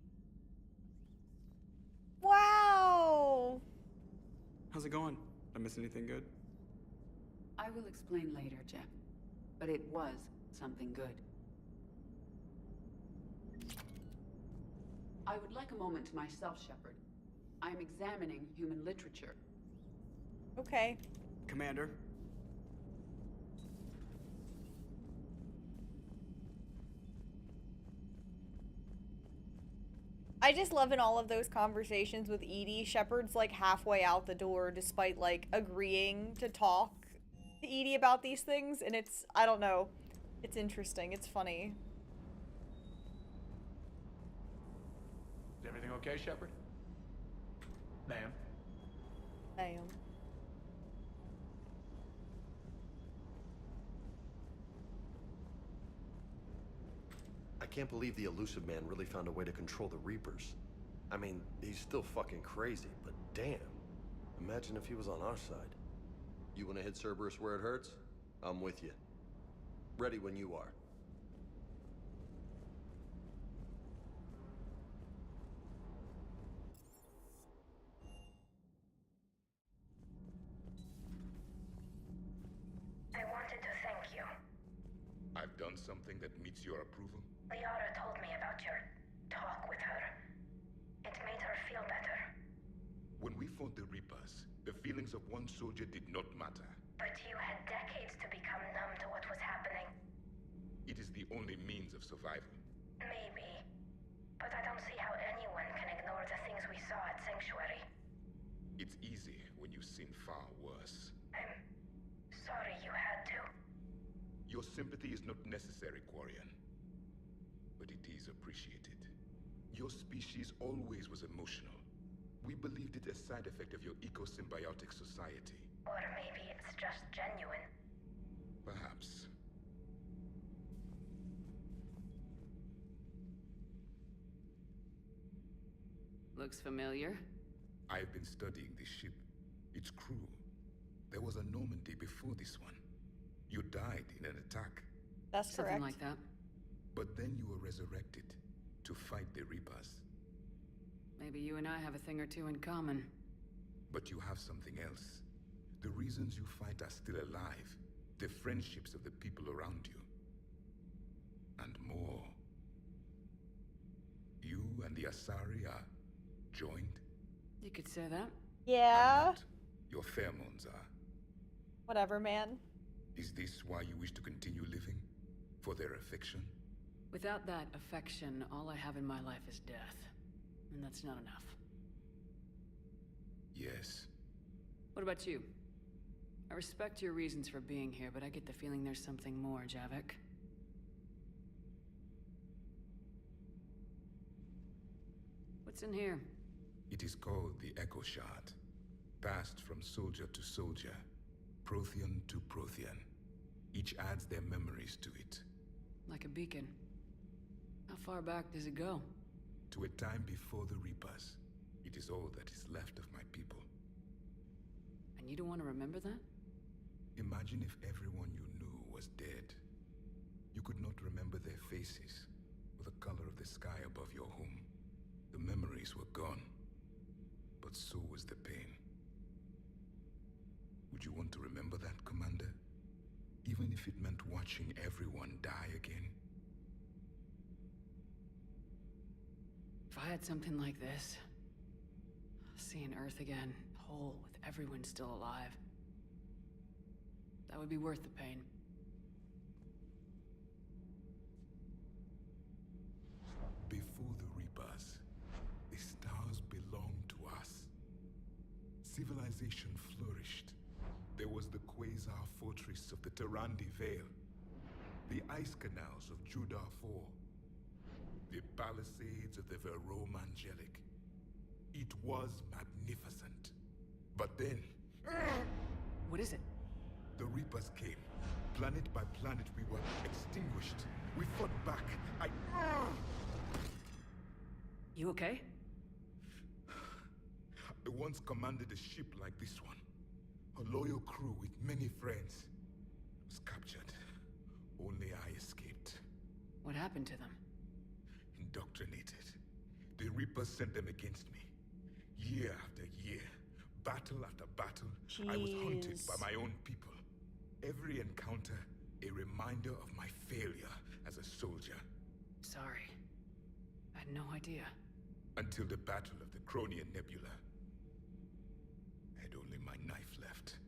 Wow! How's it going? Did I miss anything good? I will explain later, Jeff. But it was something good. I would like a moment to myself, Shepard. I'm examining human literature. Okay. Commander? I just love in all of those conversations with Edie, Shepard's like halfway out the door despite like agreeing to talk to Edie about these things, and it's, I don't know, it's interesting, it's funny. Is everything okay, Shepard? Ma'am? Damn. I can't believe the elusive man really found a way to control the Reapers. I mean, he's still fucking crazy, but damn. Imagine if he was on our side. You wanna hit Cerberus where it hurts? I'm with you. Ready when you are. I wanted to thank you. I've done something that meets your approval? Liara told me about your talk with her. It made her feel better. When we fought the Reapers, the feelings of one soldier did not matter. But you had decades to become numb to what was happening. It is the only means of survival. Maybe. But I don't see how anyone can ignore the things we saw at Sanctuary. It's easy when you've seen far worse. I'm sorry you had to. Your sympathy is not necessary, Quarian. But it is appreciated. Your species always was emotional. We believed it a side effect of your eco-symbiotic society. Or maybe it's just genuine. Perhaps. Looks familiar. I've been studying this ship. Its crew. There was a Normandy before this one. You died in an attack. That's correct. Something like that. But then you were resurrected to fight the Reapers. Maybe you and I have a thing or two in common. But you have something else. The reasons you fight are still alive. The friendships of the people around you. And more. You and the Asari are joined? You could say that. Yeah. Your pheromones are. Whatever, man. Is this why you wish to continue living? For their affection? Without that affection, all I have in my life is death. And that's not enough. Yes. What about you? I respect your reasons for being here, but I get the feeling there's something more, Javik. What's in here? It is called the Echo Shard. Passed from soldier to soldier. Prothean to Prothean. Each adds their memories to it. Like a beacon. How far back does it go? To a time before the Reapers. It is all that is left of my people. And you don't want to remember that? Imagine if everyone you knew was dead. You could not remember their faces, or the color of the sky above your home. The memories were gone. But so was the pain. Would you want to remember that, Commander? Even if it meant watching everyone die again? If I had something like this, seeing Earth again, whole, with everyone still alive, that would be worth the pain. Before the Reapers, the stars belonged to us. Civilization flourished. There was the quake is our fortress of the Tarandi Vale, the ice canals of Judar IV, the palisades of the Verome Angelic. It was magnificent. But then... What is it? The Reapers came. Planet by planet, we were extinguished. We fought back. You okay? I once commanded a ship like this one. A loyal crew with many friends. Was captured. Only I escaped. What happened to them? Indoctrinated. The Reapers sent them against me. Year after year. Battle after battle. I was hunted by my own people. Every encounter, a reminder of my failure as a soldier. Sorry. I had no idea. Until the Battle of the Cronian Nebula. I had only my knife left.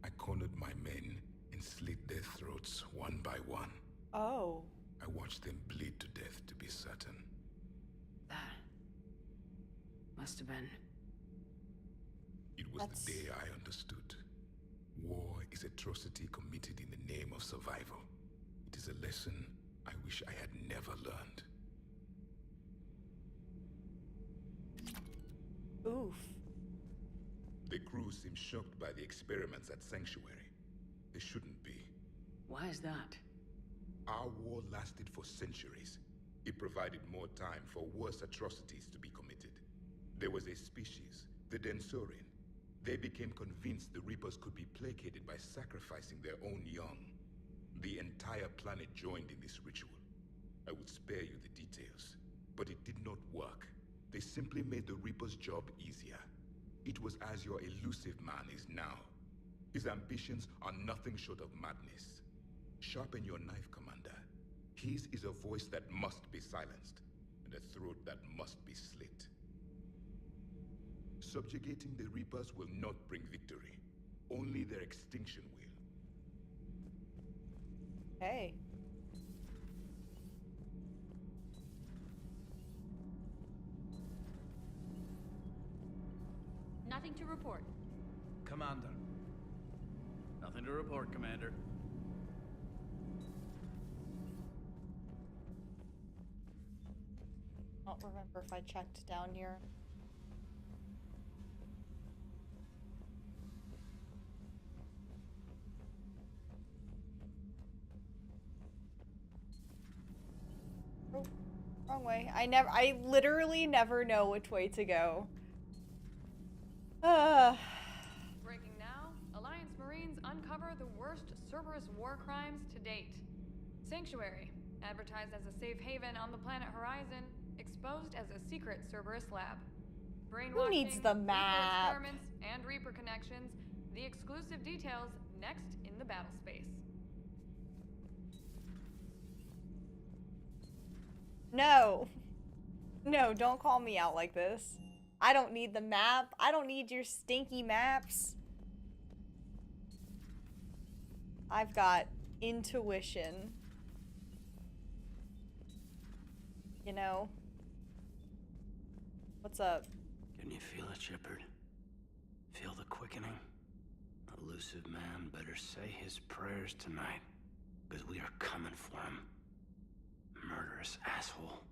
I cornered my men and slit their throats one by one. Oh. I watched them bleed to death to be certain. That must have been... It was the day I understood. War is atrocity committed in the name of survival. It is a lesson I wish I had never learned. Oof. The crew seemed shocked by the experiments at Sanctuary. They shouldn't be. Why is that? Our war lasted for centuries. It provided more time for worse atrocities to be committed. There was a species, the Densorian. They became convinced the Reapers could be placated by sacrificing their own young. The entire planet joined in this ritual. I would spare you the details, but it did not work. They simply made the Reaper's job easier. It was as your elusive man is now. His ambitions are nothing short of madness. Sharpen your knife, Commander. His is a voice that must be silenced, and a throat that must be slit. Subjugating the Reapers will not bring victory. Only their extinction will. Hey. Nothing to report. Commander. Nothing to report, Commander. I don't remember if I checked down here. Oh, wrong way. I literally never know which way to go. Breaking now, Alliance Marines uncover the worst Cerberus war crimes to date. Sanctuary, advertised as a safe haven on the planet Horizon, exposed as a secret Cerberus lab. Brainwashing, Who needs the map? Reaper experiments, and Reaper connections. The exclusive details next in the battle space. No. No, don't call me out like this. I don't need the map. I don't need your stinky maps. I've got intuition. You know? What's up? Can you feel it, Shepard? Feel the quickening? Elusive man better say his prayers tonight, because we are coming for him. Murderous asshole.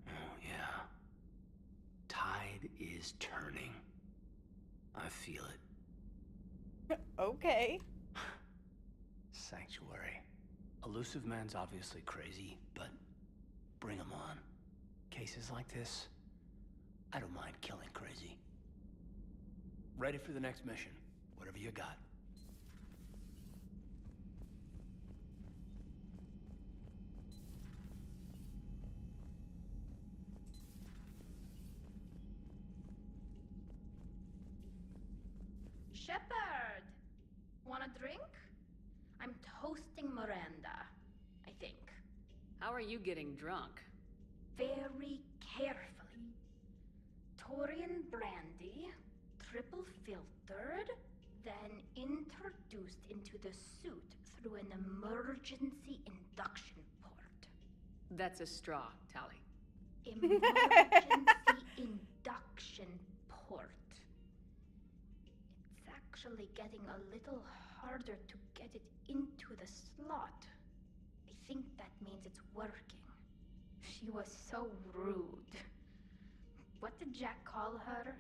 Oh, yeah. Tide is turning. I feel it. Okay. Sanctuary. Elusive man's obviously crazy, but bring him on. Cases like this, I don't mind killing crazy. Ready for the next mission. Whatever you got. Shepard! Want a drink? I'm toasting Miranda, I think. How are you getting drunk? Very carefully. Taurian brandy, triple filtered, then introduced into the suit through an emergency induction port. That's a straw, Tally. Emergency induction port. It's actually getting a little harder to get it into the slot. I think that means it's working. She was so rude. What did Jack call her?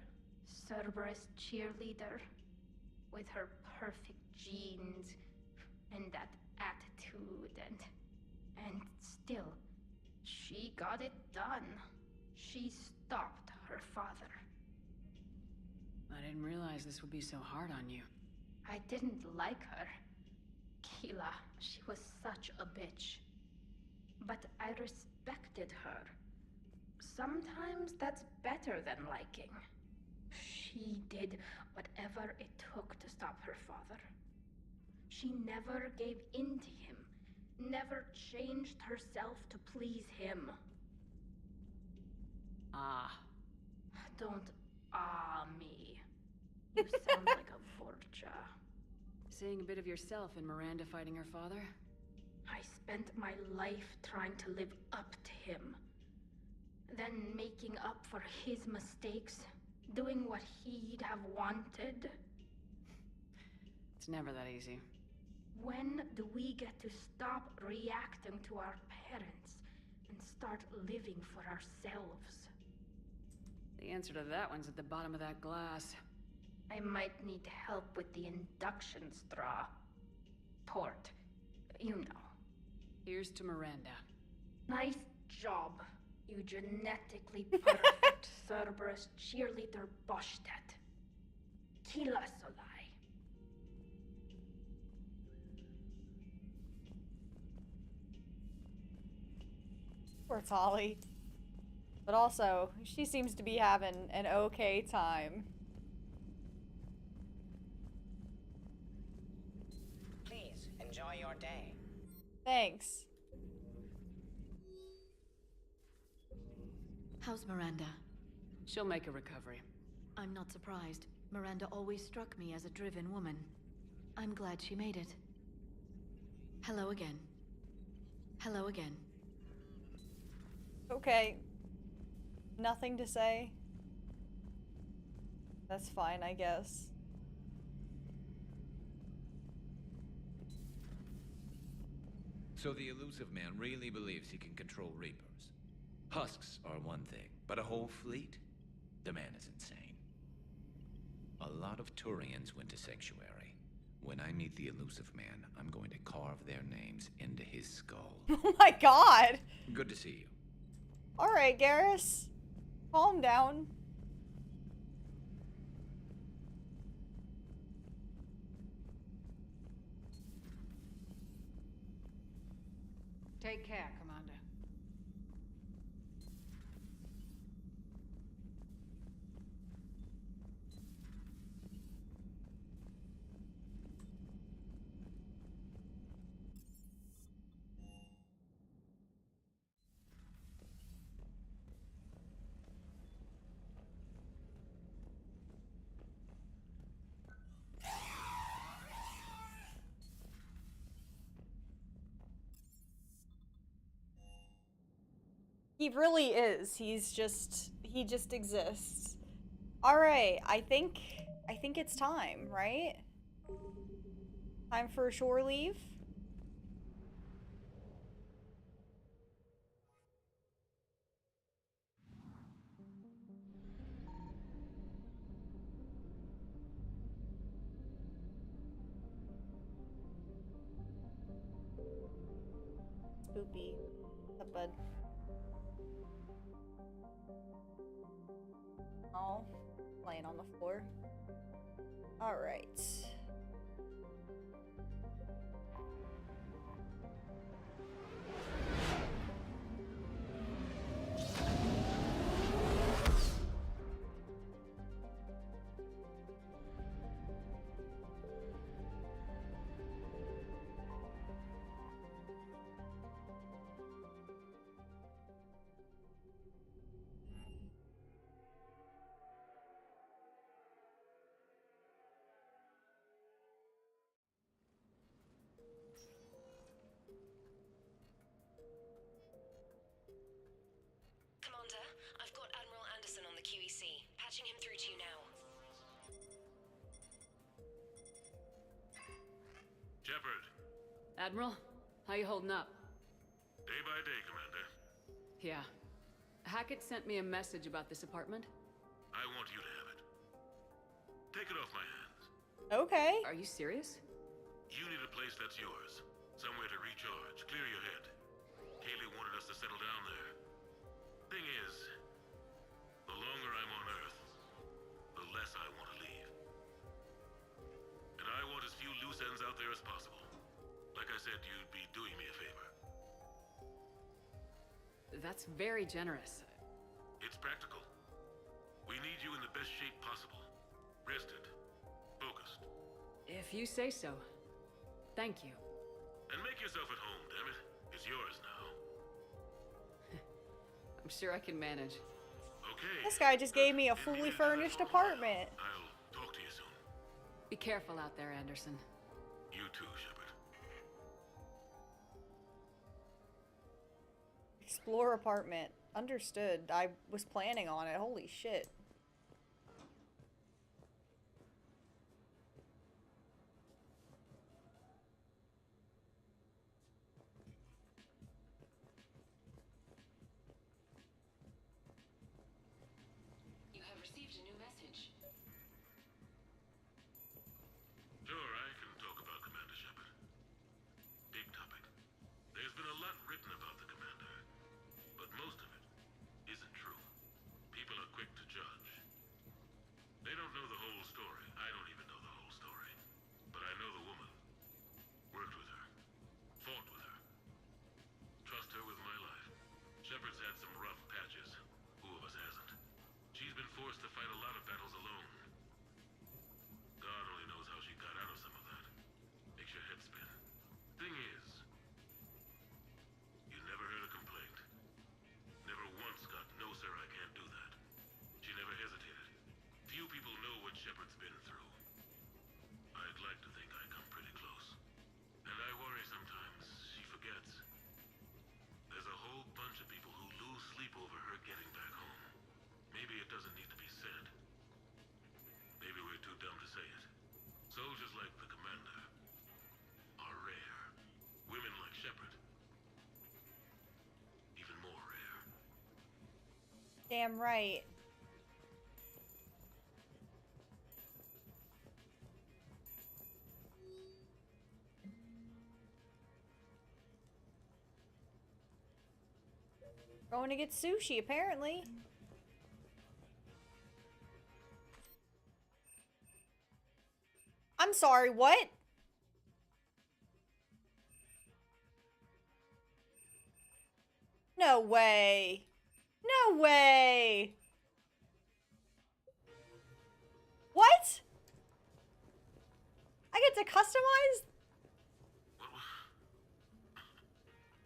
Cerberus cheerleader? With her perfect genes and that attitude and still, she got it done. She stopped her father. I didn't realize this would be so hard on you. I didn't like her. Keela, she was such a bitch. But I respected her. Sometimes that's better than liking. She did whatever it took to stop her father. She never gave in to him, never changed herself to please him. Ah. Don't me. You sound like a Vorcha. Seeing a bit of yourself in Miranda fighting her father? I spent my life trying to live up to him. Then making up for his mistakes, doing what he'd have wanted. It's never that easy. When do we get to stop reacting to our parents and start living for ourselves? The answer to that one's at the bottom of that glass. I might need help with the induction straw. Port. You know. Here's to Miranda. Nice job, you genetically perfect Cerberus cheerleader Boshtet. Kila Solai. Poor Tali. But also, she seems to be having an okay time. Please, enjoy your day. Thanks. How's Miranda? She'll make a recovery. I'm not surprised. Miranda always struck me as a driven woman. I'm glad she made it. Hello again. Hello again. Okay. Nothing to say. That's fine, I guess. So the elusive man really believes he can control Reapers. Husks are one thing, but a whole fleet? The man is insane. A lot of Turians went to Sanctuary. When I meet the elusive man, I'm going to carve their names into his skull. Oh my god! Good to see you. Alright, Garrus. Calm down. Take care, Commander. He really is. He just exists. Alright, I think it's time, right? Time for a shore leave? Spoopy. What's up, bud? Oh, laying on the floor. Alright. Shepard. Admiral, how you holding up? Day by day, Commander. Yeah. Hackett sent me a message about this apartment. I want you to have it. Take it off my hands. Okay. Are you serious? You need a place that's yours. Somewhere to recharge, clear your head. Kaylee wanted us to settle down there. Thing is, the longer I'm on Earth, the less I want to leave. And I want as few loose ends out there as possible. Like I said, you'd be doing me a favor. That's very generous. It's practical. We need you in the best shape possible. Rested. Focused. If you say so. Thank you. And make yourself at home, damn it. It's yours now. I'm sure I can manage. Okay. This guy just gave me a fully furnished apartment. I'll talk to you soon. Be careful out there, Anderson. You too, Shepard. Explore apartment. Understood. I was planning on it. Holy shit. You have received a new message. Sure, I can talk about Commander Shepard. Big topic. There's been a lot written about the Commander, but most of it isn't true. People are quick to judge. They don't know the whole story. I don't even know the whole story. But I know the woman. Worked with her. Fought with her. Trust her with my life. Shepard's had some rough patches. Who of us hasn't? She's been forced to fight a lot of battles alone. God only knows how she got out of some of that. Makes your head spin. Thing is, you never heard a complaint. Never once got, no sir, I can't do that. She never hesitated. Few people know what Shepard's been through. I'd like to think I come pretty close. And I worry sometimes she forgets. There's a whole bunch of people who lose sleep over her getting back home. Maybe it doesn't need to be said. Maybe we're too dumb to say it. Soldiers like the Commander are rare. Women like Shepard, even more rare. Damn right. Going to get sushi, apparently. I'm sorry, what? No way. No way. What? I get to customize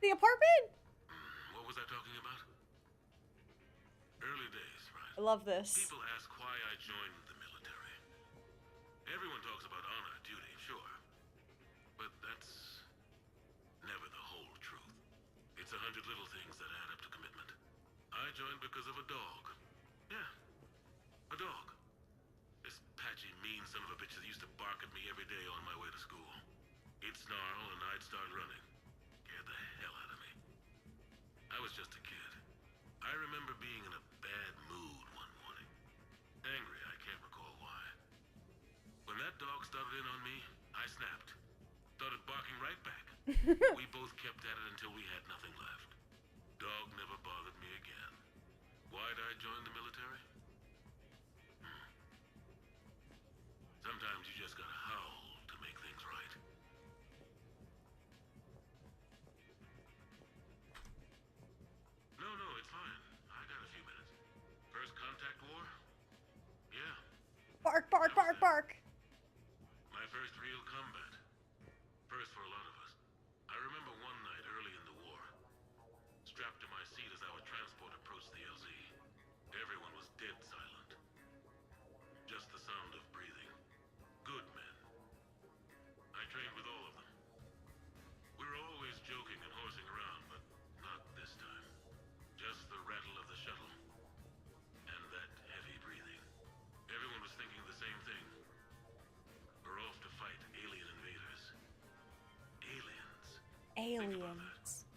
the apartment? What was I talking about? Early days, right? I love this. People ask why I joined the military. Everyone talks about honor, duty, sure. But that's never the whole truth. It's 100 little things that add up to commitment. I joined because of a dog. Yeah, a dog. This patchy, mean son of a bitch that used to bark at me every day on my way to school. He'd snarl and I'd start running. Scared the hell out of me. I was just a kid. I remember being in a bad mood one morning. Angry, I can't recall why. When that dog started in on me, I snapped. Started barking right back. We both kept at it until we had nothing left. Dog never bothered me again. Why'd I join the military? Sometimes you just gotta howl to make things right. No, it's fine. I got a few minutes. First contact war? Yeah. Bark, bark, bark, bark. My first real combat. First for a lot of us. I remember one night early in the war. Strapped to my seat as our transport approached the LZ. Everyone was dead silent. Just the sound of breathing. Good aliens.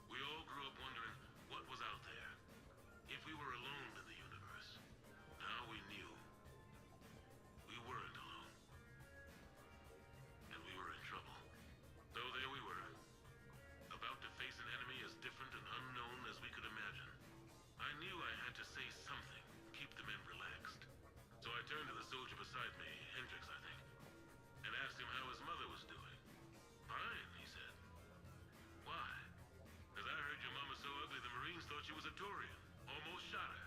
We all grew up wondering what was out there. If we were alone in the universe. Now we knew. We weren't alone. And we were in trouble. So there we were. About to face an enemy as different and unknown as we could imagine. I knew I had to say something, keep the men relaxed. So I turned to the soldier beside me, Hendricks, I think, and asked him how his mother was doing. Fine, he said. Why? Because I heard your mama so ugly the Marines thought she was a Taurian. Almost shot her.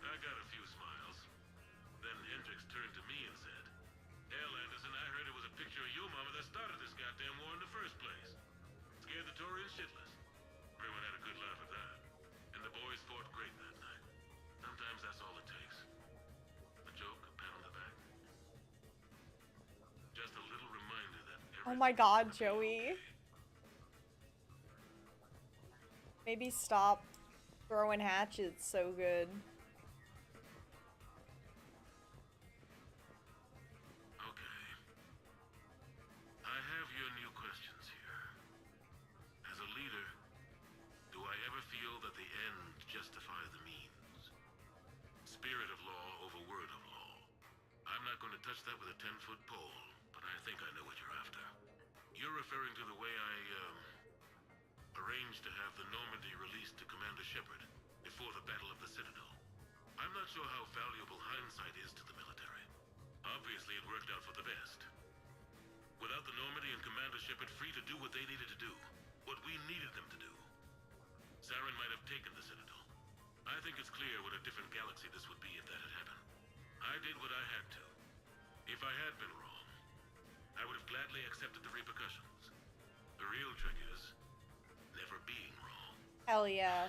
I got a few smiles. Then Hendricks turned to me and said, Hell, Anderson, I heard it was a picture of your mama that started this goddamn war in the first place. Scared the Taurians shitless. Everyone had a good laugh at that. And the boys fought great that night. Sometimes that's all it takes. A joke, a pat on the back. Just a little reminder that Oh my god, Joey. Maybe stop throwing hatchets so good. Okay. I have your new questions here. As a leader, do I ever feel that the end justifies the means? Spirit of law over word of law. I'm not going to touch that with a 10-foot pole, but I think I know what you're after. You're referring to the way I, arranged to have the Normandy released to Commander Shepard before the Battle of the Citadel. I'm not sure how valuable hindsight is to the military. Obviously, it worked out for the best. Without the Normandy and Commander Shepard free to do what they needed to do, what we needed them to do, Saren might have taken the Citadel. I think it's clear what a different galaxy this would be if that had happened. I did what I had to. If I had been wrong, I would have gladly accepted the repercussions. The real trick is never being wrong. Hell yeah.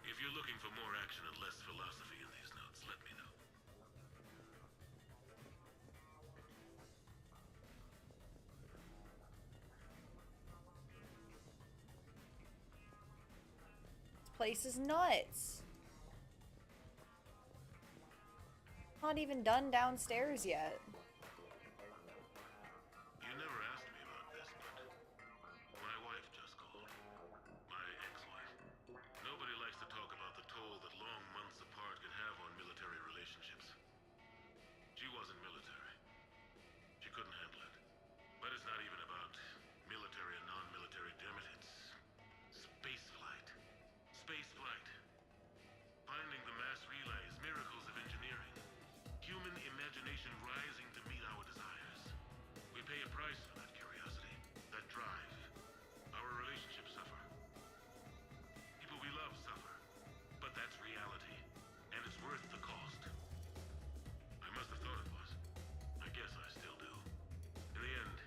If you're looking for more action and less philosophy in these notes, let me know. This place is nuts. Not even done downstairs yet. You never asked me about this, but my wife just called. My ex-wife. Nobody likes to talk about the toll that long months apart can have on military relationships. She wasn't military. She couldn't handle it. But it's not even about military and non-military, damn it. It's space flight. Space flight. Finding the mass relays, miracles of engineering. Human imagination rising to meet our desires. We pay a price for that curiosity, that drive. Our relationships suffer. People we love suffer. But that's reality, and it's worth the cost. I must have thought it was. I guess I still do. In the end,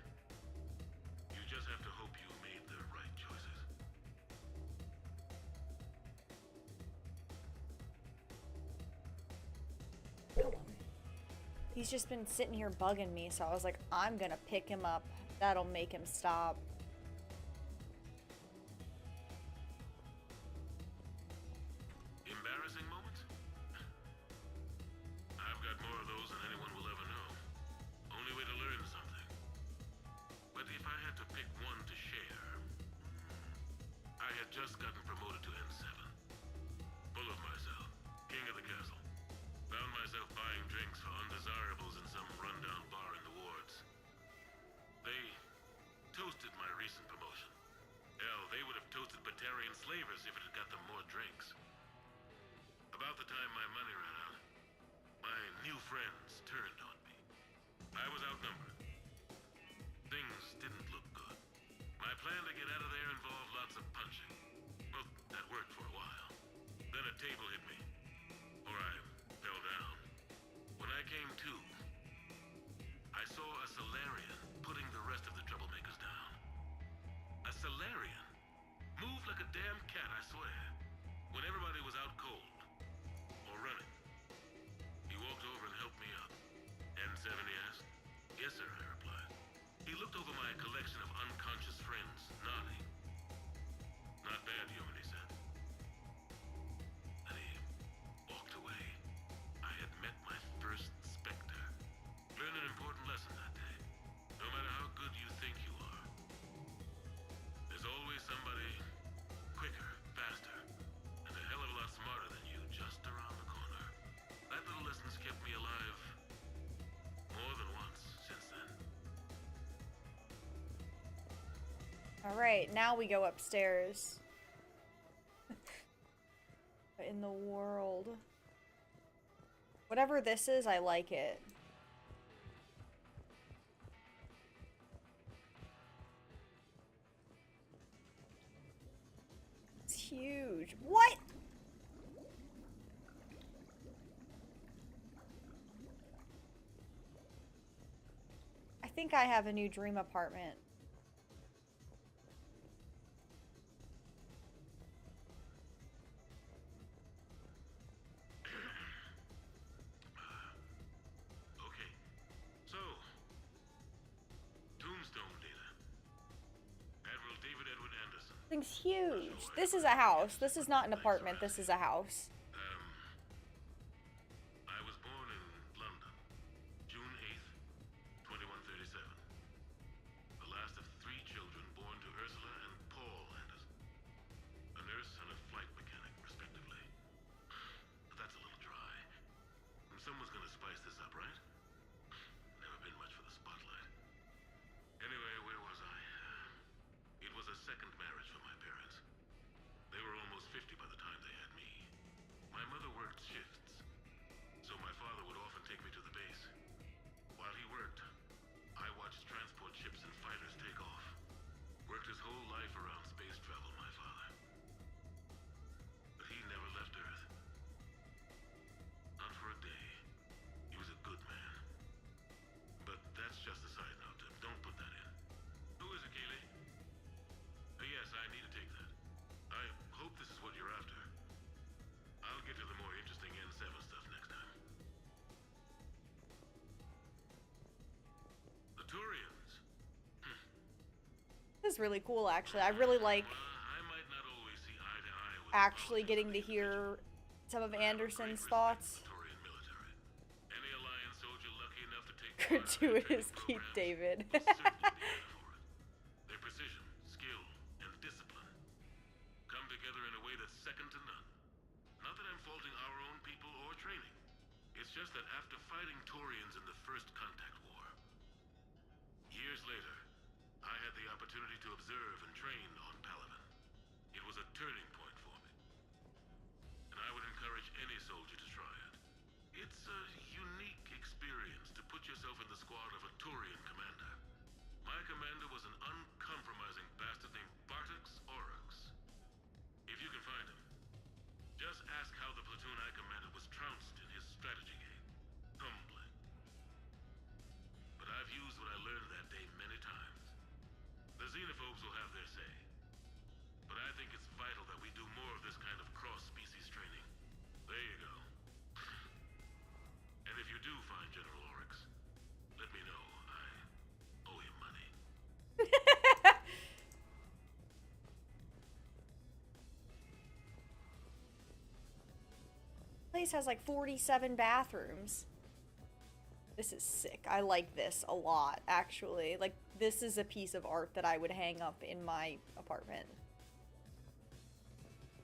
you just have to hope you made the right choices. He's just been sitting here bugging me, so I was like, I'm gonna pick him up. That'll make him stop. Embarrassing moments? I've got more of those than anyone will ever know. Only way to learn something. But if I had to pick one to share, I had just gotten promoted to N7. Full of myself. King of the castle. Found myself buying drinks for undesirables in some rundown bar in the wards. They toasted my Alright, now we go upstairs. In the world. Whatever this is, I like it. It's huge. What? I think I have a new dream apartment. Okay, so Tombstone data. Admiral David Edwin Anderson. Thing's huge. This is a house. This is not an apartment. This is a house. I was born in London, June 8th, 2137. The last of 3 children born to Ursula and Paul Anderson. A nurse and a flight mechanic, respectively. But that's a little dry. Someone's gonna spice this up, right? Never been much for the spotlight. Anyway, where was I? It was a second marriage for my parents. They were almost 50 by the time they had me. My mother worked shifts, so my father would often take me to the base. While he worked, I watched transport ships and fighters take off. Worked his whole life around space travel, my father. But he never left Earth. Not for a day. He was a good man. But that's just a side note. Don't put that in. Who is it, Keeley? Yes, I need to take that. I hope this is what you're after. I'll get to the more interesting N7 stuff next time. The Turians. This is really cool, actually. I really like I might not always see eye to eye with actually getting to hear some of Anderson's thoughts. Turian military. Any Alliance soldier lucky enough to take Gratuitous Keith David. their precision, skill, and discipline come together in a way that's second to none. Not that I'm faulting our own people or training. It's just that after fighting Turians in the First Contact War, years later, I had the opportunity to observe and train on Palaven. It was a turning point for me. And I would encourage any soldier to try it. It's a unique experience to put yourself in the squad of a Turian commander. My commander was an uncompromising bastard named Bartix Oryx. If you can find him, just ask how the platoon I commanded was trounced in his strategy game. Humbling. But I've used what I learned that day many times. The xenophobes will have their say. But I think it's vital that we do more of this kind of cross-species training. There you go. And if you do find General Oryx, let me know. I owe him money. Place has like 47 bathrooms. This is sick. I like this a lot, actually. Like, this is a piece of art that I would hang up in my apartment.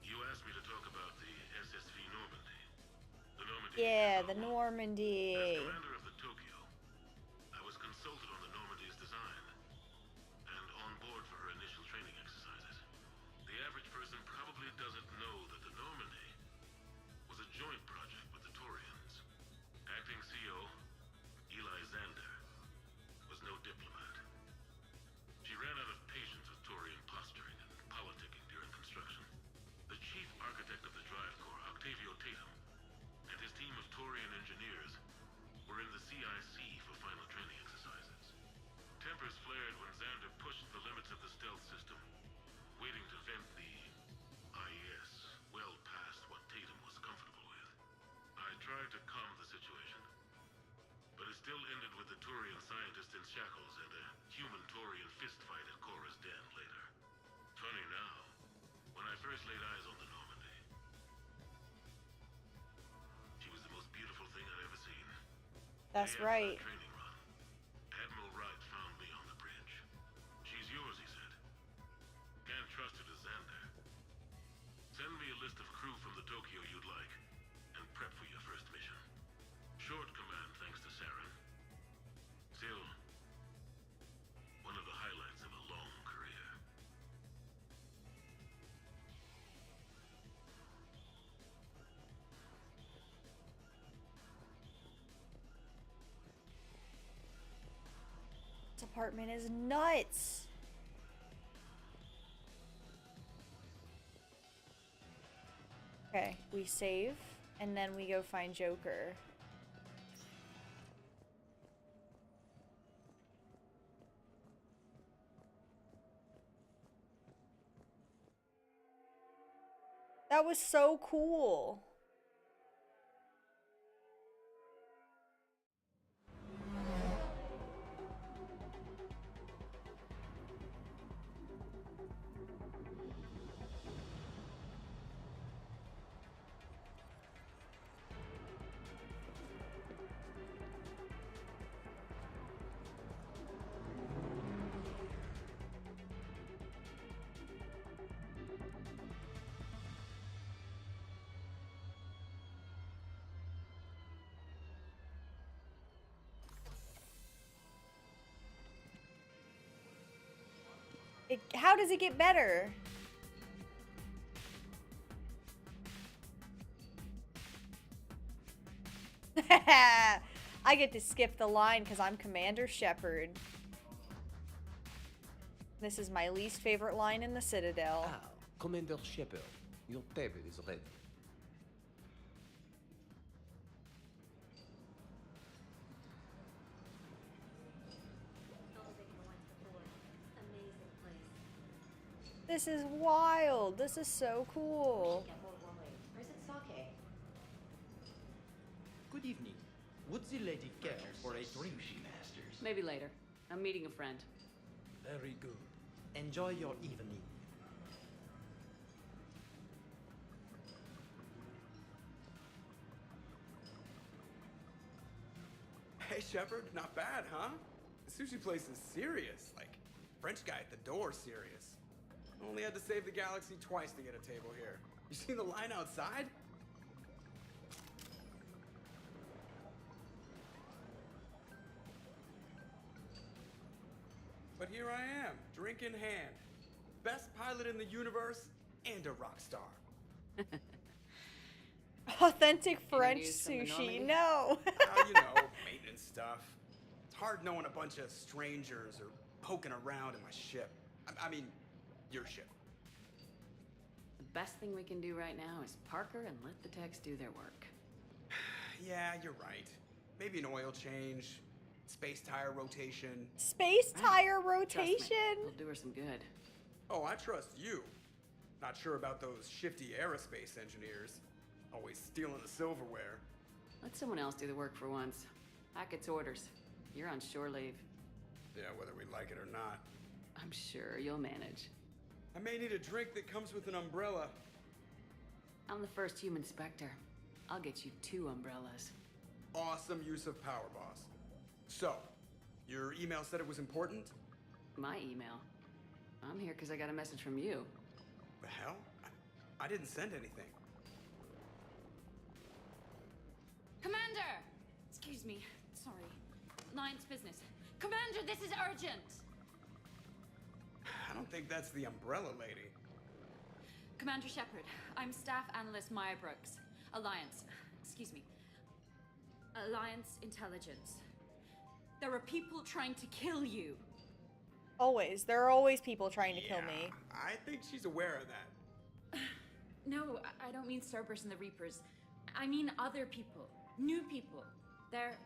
You asked me to talk about the SSV Normandy. The Normandy. Yeah, the Normandy. As commander of the Tokyo, I was consulted on the Normandy's design and on board for her initial training exercises. The average person probably doesn't know that the Normandy was a joint project with the Turians. Acting CO, Eli Xander, was no diplomat. She ran out of patience with Turian posturing and politicking during construction. The chief architect of the drive core, Octavio Tatum, and his team of Turian engineers were in the CIC for final training exercises. Tempers flared when Xander pushed the limits of the stealth system, waiting to vent the IES well past what Tatum was comfortable with. I tried to calm the situation, but it still ended with the Turian scientist in shackles and a human-Turian fistfight at Cora's den later. Funny now, when I first laid eyes on the Normandy, she was the most beautiful thing I'd ever seen. That's right. Training run. Admiral Wright found me on the bridge. She's yours, he said. Can't trust her to Xander. Send me a list of crew from the Tokyo you'd like, and prep for your first mission. Short command thanks to Saren. Still, one of the highlights of a long career. apartment is nuts. Okay, we save, and then we go find Joker. That was so cool. How does it get better? I get to skip the line because I'm Commander Shepard. This is my least favorite line in the Citadel. Ah, Commander Shepard, your table is ready. This is wild. This is so cool. Where's it sake? Good evening. Would the lady care for a drink? Maybe later. I'm meeting a friend. Very good. Enjoy your evening. Hey, Shepard, not bad, huh? The sushi place is serious. Like, French guy at the door serious. Only had to save the galaxy twice to get a table here. You seen the line outside? But here I am, drink in hand. Best pilot in the universe and a rock star. Authentic French Introduced from the sushi. Normandy? No. You know, maintenance stuff. It's hard knowing a bunch of strangers or poking around in my ship. I mean, your ship. The best thing we can do right now is park her and let the techs do their work. Yeah, you're right. Maybe an oil change, space tire rotation. Space tire Trust me, rotation? it'll do her some good. Oh, I trust you. Not sure about those shifty aerospace engineers. Always stealing the silverware. Let someone else do the work for once. Hackett's orders. You're on shore leave. Yeah, whether we like it or not. I'm sure you'll manage. I may need a drink that comes with an umbrella. I'm the first human Spectre. I'll get you 2 umbrellas. Awesome use of power, boss. So, your email said it was important? My email? I'm here because I got a message from you. The hell? I didn't send anything. Commander! Excuse me. Sorry. Alliance business. Commander, this is urgent! I don't think that's the umbrella lady. Commander Shepard, I'm Staff Analyst Maya Brooks. Alliance. Excuse me. Alliance Intelligence. There are people trying to kill you. Always. There are always people trying to kill me. I think she's aware of that. No, I don't mean Cerberus and the Reapers. I mean other people. New people. They're...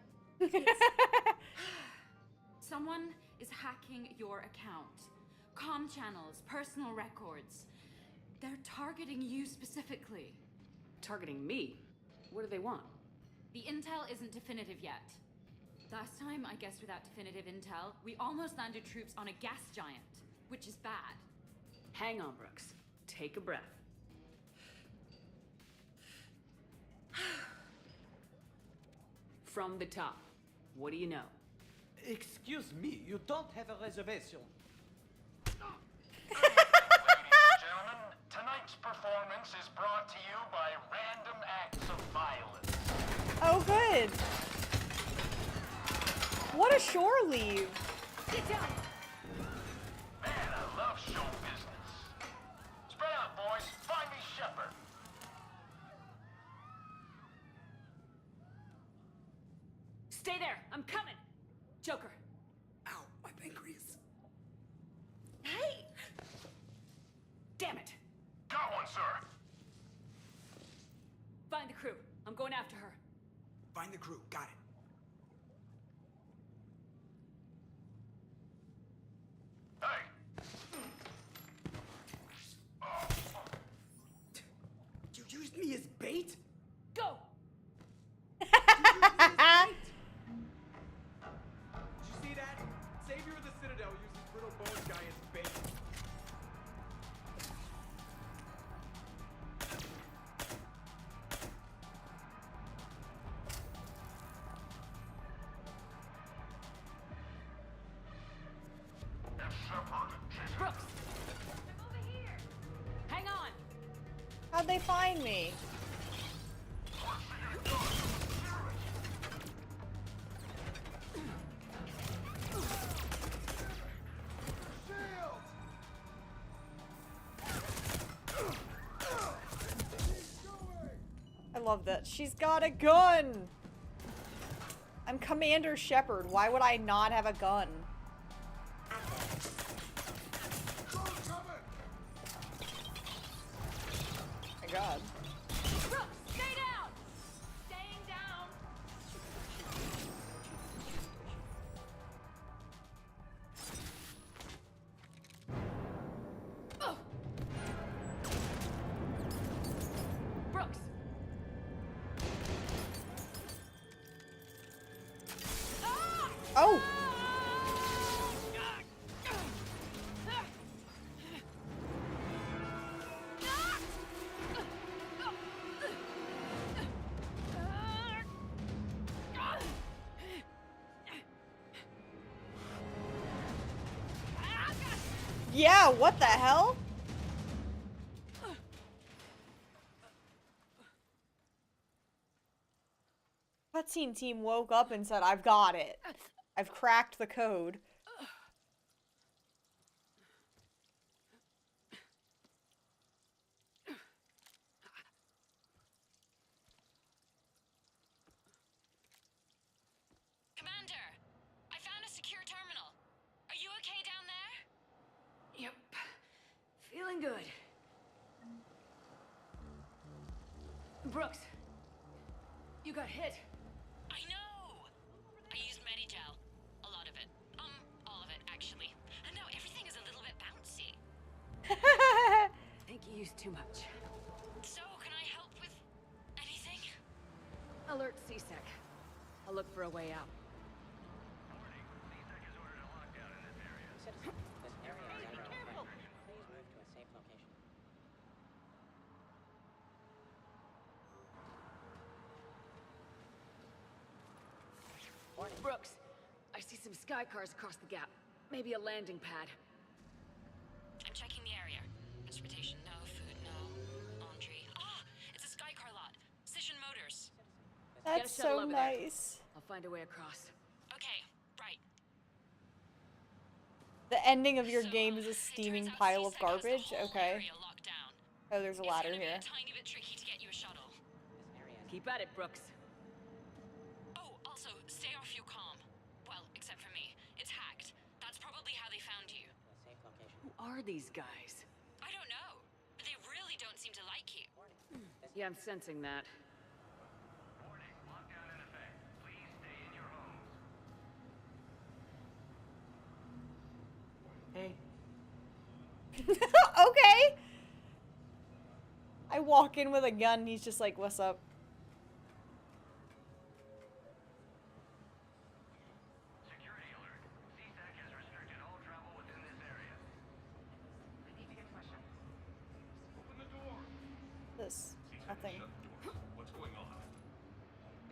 Someone is hacking your account. Comm channels, personal records. They're targeting you specifically. Targeting me? What do they want? The intel isn't definitive yet. Last time, I guess without definitive intel, we almost landed troops on a gas giant, which is bad. Hang on, Brooks. Take a breath. From the top, what do you know? Excuse me, you don't have a reservation. Ladies and gentlemen, tonight's performance is brought to you by random acts of violence. Oh, good. What a shore leave. Get down! Man, I love show business. Spread out, boys. Find me Shepard. Stay there! I'm coming! Joker! Ow, my finger. the crew. Got it. You used me as bait? Go! Did you see that? Savior of the Citadel uses Brittle Bones guy as bait. Brooks! I'm over here! Hang on! How'd they find me? I love that. She's got a gun! I'm Commander Shepard. Why would I not have a gun? My god. Brooks, stay down! Staying down! Oh. Brooks! Oh! Yeah, what the hell? Cutscene team woke up and said, I've got it. I've cracked the code. Commander, I found a secure terminal. Are you okay down there? Yep. Feeling good. Brooks, you got hit. I know! I used Medigel. A lot of it. All of it, actually. And now everything is a little bit bouncy. I think you used too much. So, can I help with anything? Alert CSEC. I'll look for a way out. Citizens, this area is under attack. Please move to a safe location. Brooks, I see some sky cars across the gap. Maybe a landing pad. I'm checking the area. Transportation, no. Food, no. Laundry. Ah! It's a sky car lot. Cision Motors. Get a That's shuttle so over there. nice. I'll find a way across. Okay, right. The ending of your game is a steaming pile of garbage? Okay. Oh, there's a ladder here. Tiny bit tricky to get you a shuttle. Keep at it, Brooks. Oh, also, stay off your comm. Well, except for me. It's hacked. That's probably how they found you. Safe location. Who are these guys? I don't know, but they really don't seem to like you. Yeah, I'm sensing that. Hey. Okay! I walk in with a gun and he's just like, what's up? Security alert. CSEC has restricted all travel within this area. I need to get to my ship. Open the door. This. Nothing. What's going on?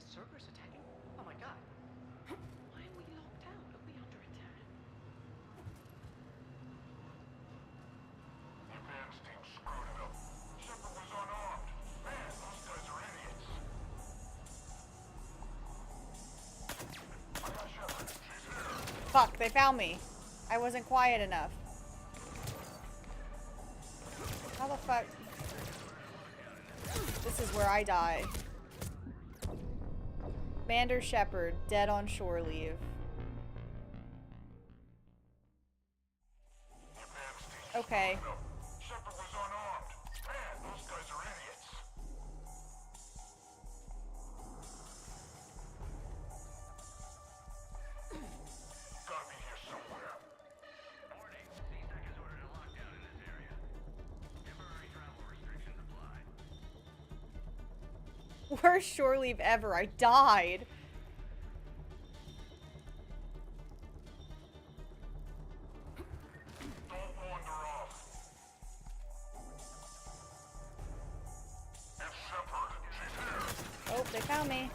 Is Cerberus attacking? Oh my god. Why are we locked out? Are we under attack? Advance team screwed it up. Shepard was unarmed. Man, those guys are idiots. I got Shepard. She's here. Fuck, they found me. I wasn't quiet enough. How the fuck? This is where I die. Commander Shepard, dead on shore leave. Okay. Shepard was unarmed. Man, those guys are idiots. worst shore leave ever. I died. Oh, they found me.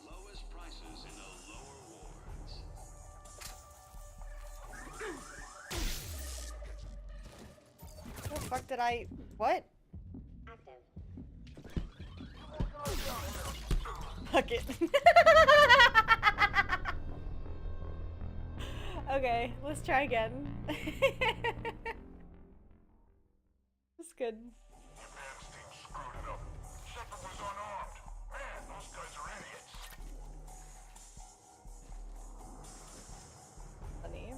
Lowest prices in the lower wards. What the fuck did I... What? Fuck it. Okay, let's try again. That's good. Funny.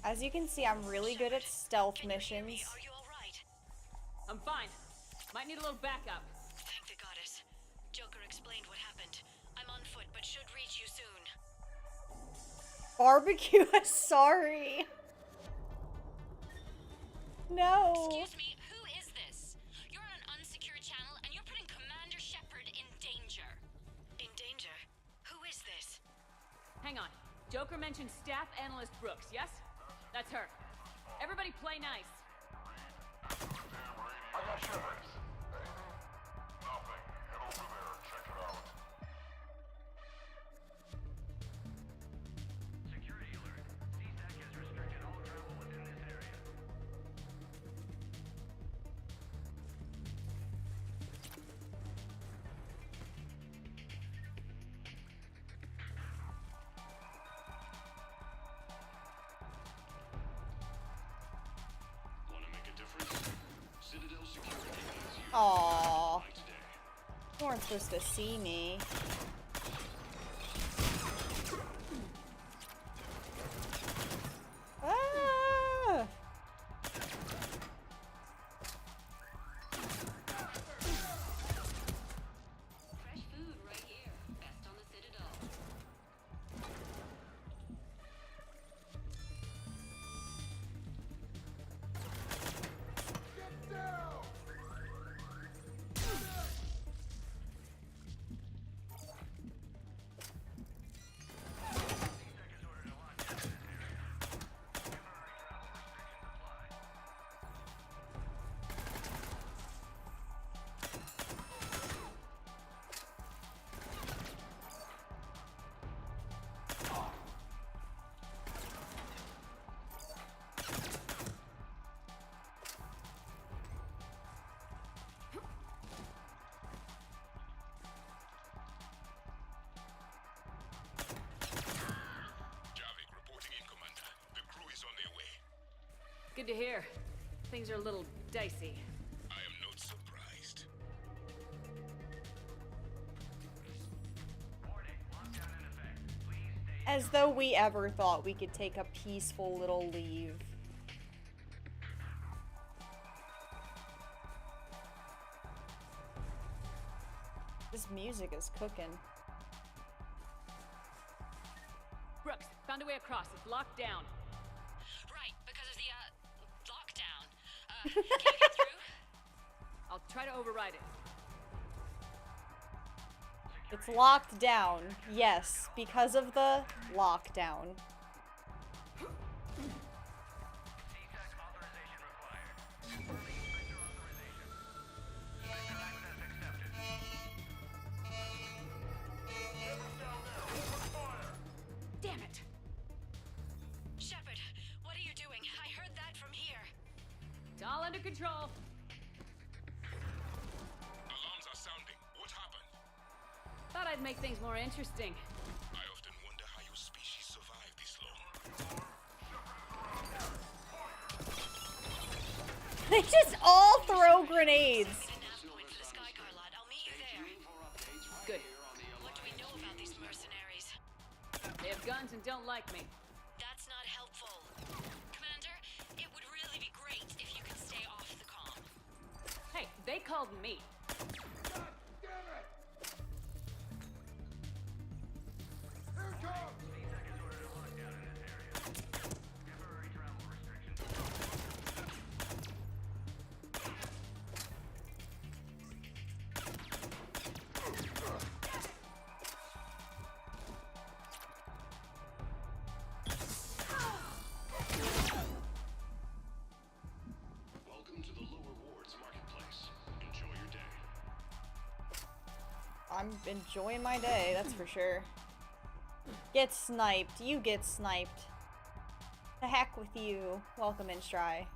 As you can see, I'm really good at stealth missions. I'm fine. Might need a little backup. Thank the goddess. Joker explained what happened. I'm on foot, but should reach you soon. Barbecue, sorry. No. Excuse me, who is this? You're on an unsecured channel and you're putting Commander Shepard in danger. In danger? Who is this? Hang on. Joker mentioned staff analyst Brooks, yes? That's her. Everybody play nice. I got shivers. Nothing. Head over there and check it out. Security alert. CSAC has restricted all travel within this area. Want to make a difference? Citadel Security needs you. Aww. By today. You weren't supposed to see me. Ah! Fresh food right here. Best on the Citadel. Javik reporting in, Commander. The crew is on their way. Good to hear. Things are a little dicey. I am not surprised. As though we ever thought we could take a peaceful little leave. This music is cooking. Brooks, found a way across. It's locked down. Right, because of the, lockdown. Can you get through? I'll try to override it. It's locked down. Yes, because of the lockdown. Damn it! Shepard, under control. Alarms are sounding. What happened? Thought I'd make things more interesting. I often wonder how your species survived this long. They just all throw grenades. Good. What do we know about these mercenaries? They have guns and don't like me. That's not helpful. Commander, it would really be great if you could stay off the comm. Hey, they called me. Welcome to the Lower Wards Marketplace. Enjoy your day. I'm enjoying my day, that's for sure. Get sniped. You get sniped. The heck with you. Welcome in, Stry.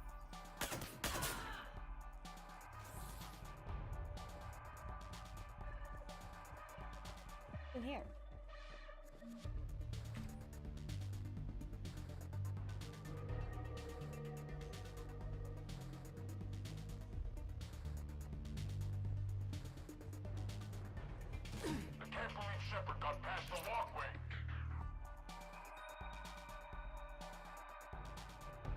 In here. I can't believe Shepard got past the walkway.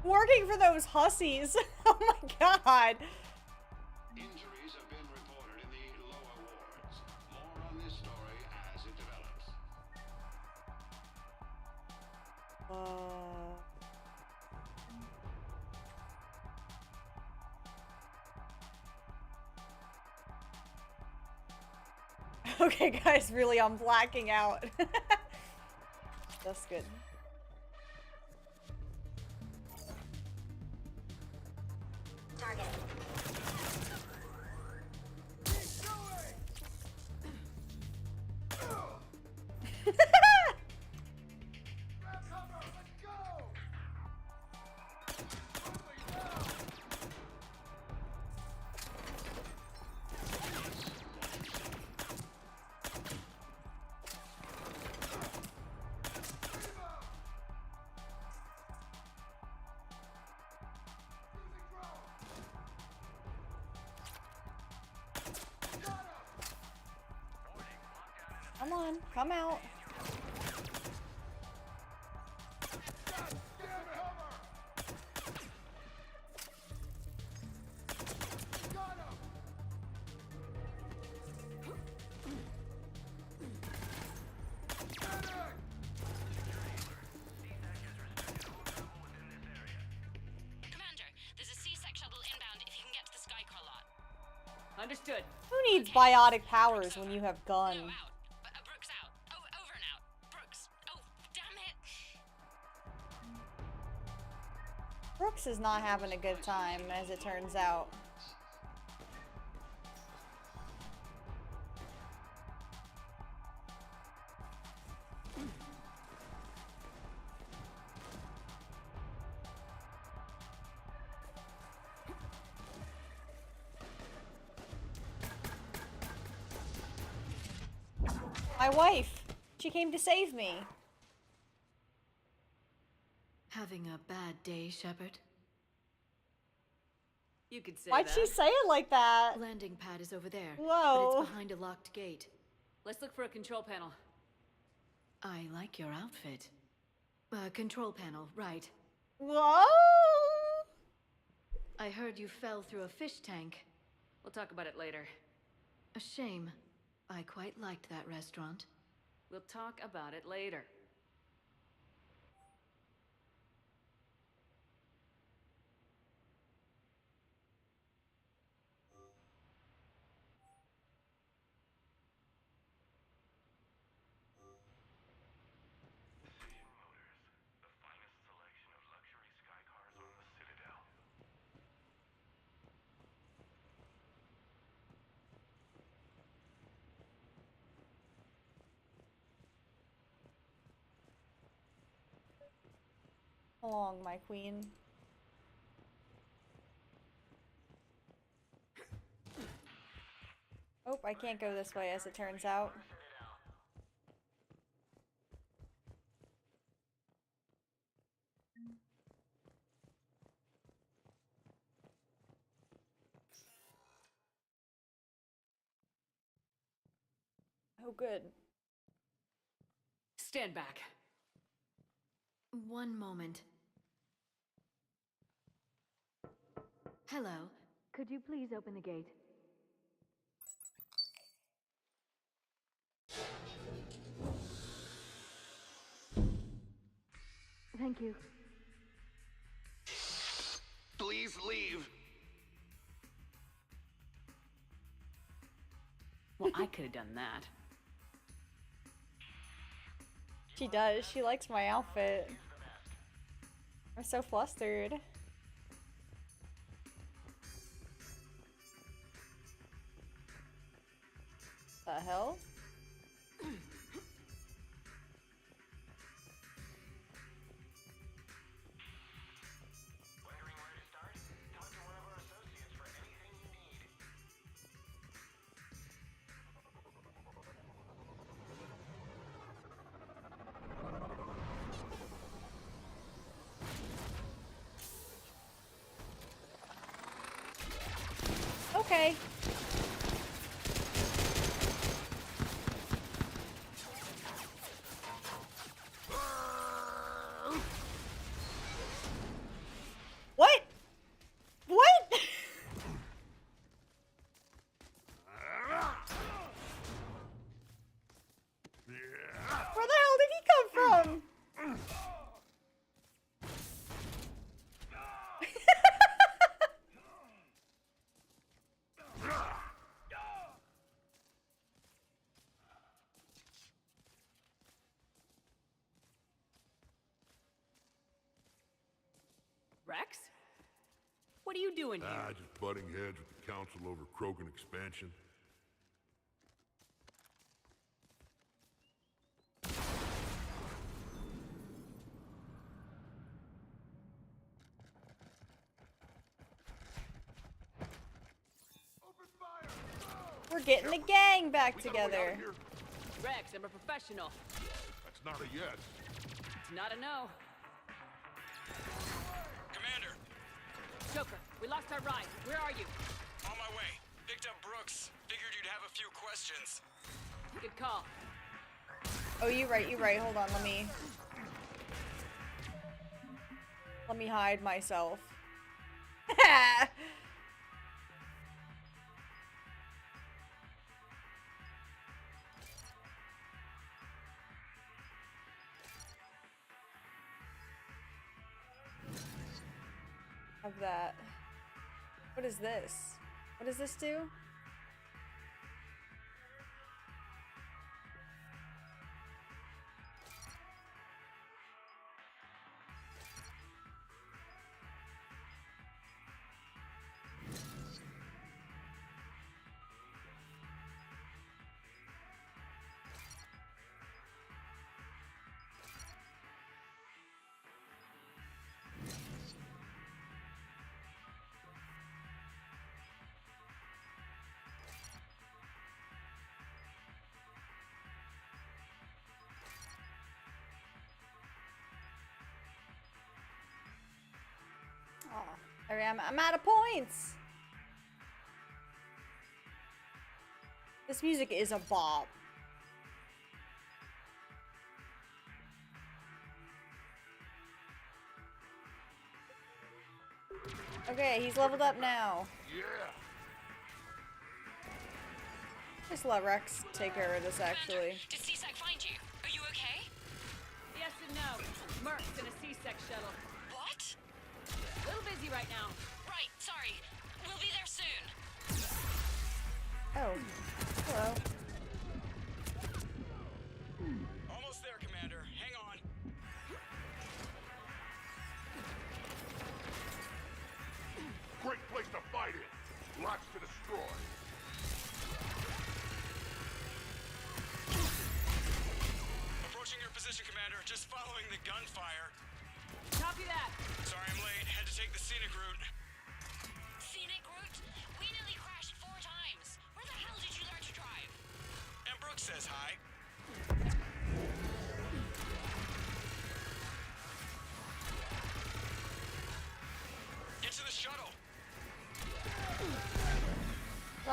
Working for those hussies. Oh my god. Injuries have been reported in the lower wards. More on this story as it develops. Okay, guys, really, I'm blacking out. That's good. Target. Come on, come out. Commander, there's a C-Sec shuttle inbound if you can get to the Skycar lot. Understood. Who needs biotic powers when you have guns? Brooks out. Over and out. Brooks. Oh, damn it. Brooks is not having a good time, as it turns out. My wife! She came to save me. Having a bad day, Shepard? You could say Why'd that. she say it like that? Landing pad is over there. Whoa. But it's behind a locked gate. Let's look for a control panel. I like your outfit. Control panel, right. Whoa! I heard you fell through a fish tank. We'll talk about it later. A shame. I quite liked that restaurant. We'll talk about it later. Along, my queen. Oh, I can't go this way as it turns out. Oh, good. Stand back. One moment. Hello. Could you please open the gate? Thank you. Please leave. Well, I could have done that. She does. She likes my outfit. I'm so flustered. The hell? Okay. What? What? Where the hell did he come from? Rex? What are you doing here? Just butting heads with the council over Krogan expansion. We're getting the gang back together. Rex, I'm a professional. That's not a yes. It's not a no. Commander! Joker, we lost our ride. Where are you? On my way. Picked up Brooks. Figured you'd have a few questions. Good call. Oh, you're right, you're right. Hold on, let me hide myself. Of that. What is this? What does this do? Oh, I'm out of points. This music is a bop. Okay, he's leveled up now. Yeah. Just let Rex take care of this, actually. Did C-Sec find you? Are you okay? Yes and no. Merc's in a C-Sec shuttle. What? A little busy right now. Right, sorry. We'll be there soon. Oh. Hello. Almost there, Commander. Hang on. Great place to fight in. Lots to destroy. Approaching your position, Commander. Just following the gunfire. Copy that. Sorry I'm late. Had to take the scenic route. Scenic route? We nearly crashed 4 times. Where the hell did you learn to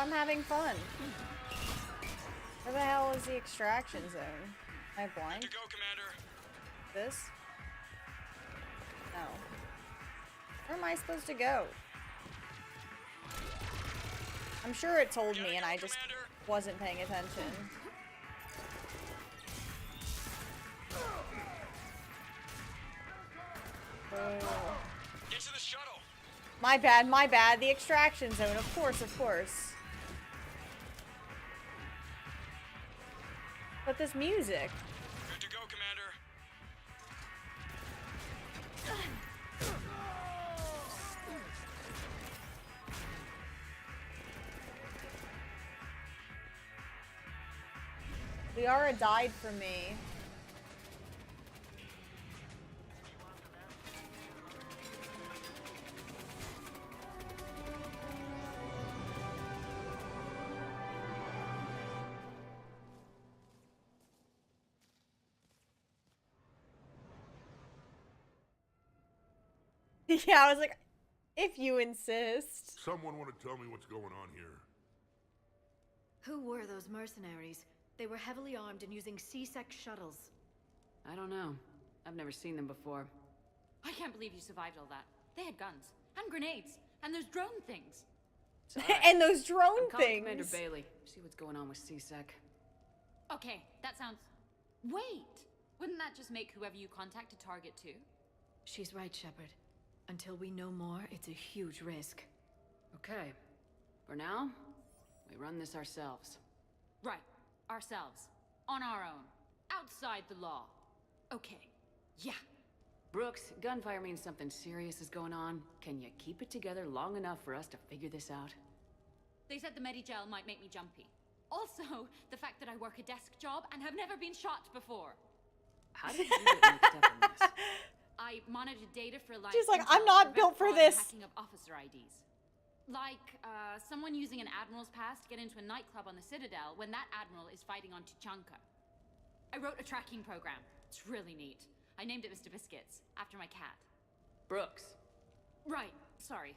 I'm having fun. Where the hell is the extraction zone? Am I blind? Good to go, Commander. This? No. Where am I supposed to go? I'm sure it told me and I just wasn't paying attention. Oh. Get to the shuttle. My bad, my bad. The extraction zone, of course, of course. But this music. Good to go, Commander. Liara died for me. Yeah, I was like, if you insist. Someone want to tell me what's going on here? Who were those mercenaries? They were heavily armed and using C-Sec shuttles. I don't know. I've never seen them before. I can't believe you survived all that. They had guns and grenades and those drone things. And those drone I'm calling things. Commander Bailey. See what's going on with C-Sec. Okay, that sounds... Wait! Wouldn't that just make whoever you contact a target too? She's right, Shepard. Until we know more, it's a huge risk. Okay. For now, we run this ourselves. Right. Ourselves. On our own. Outside the law. Okay. Yeah. Brooks, gunfire means something serious is going on. Can you keep it together long enough for us to figure this out? They said the Medigel might make me jumpy. Also, the fact that I work a desk job and have never been shot before. How did you get mixed up in this? I monitored data for Alliance. She's like, intel I'm not to built for prevent fraud and this. hacking of officer IDs. Like, someone using an admiral's pass to get into a nightclub on the Citadel when that admiral is fighting on Tuchanka. I wrote a tracking program. It's really neat. I named it Mr. Biscuits, after my cat. Brooks. Right, sorry.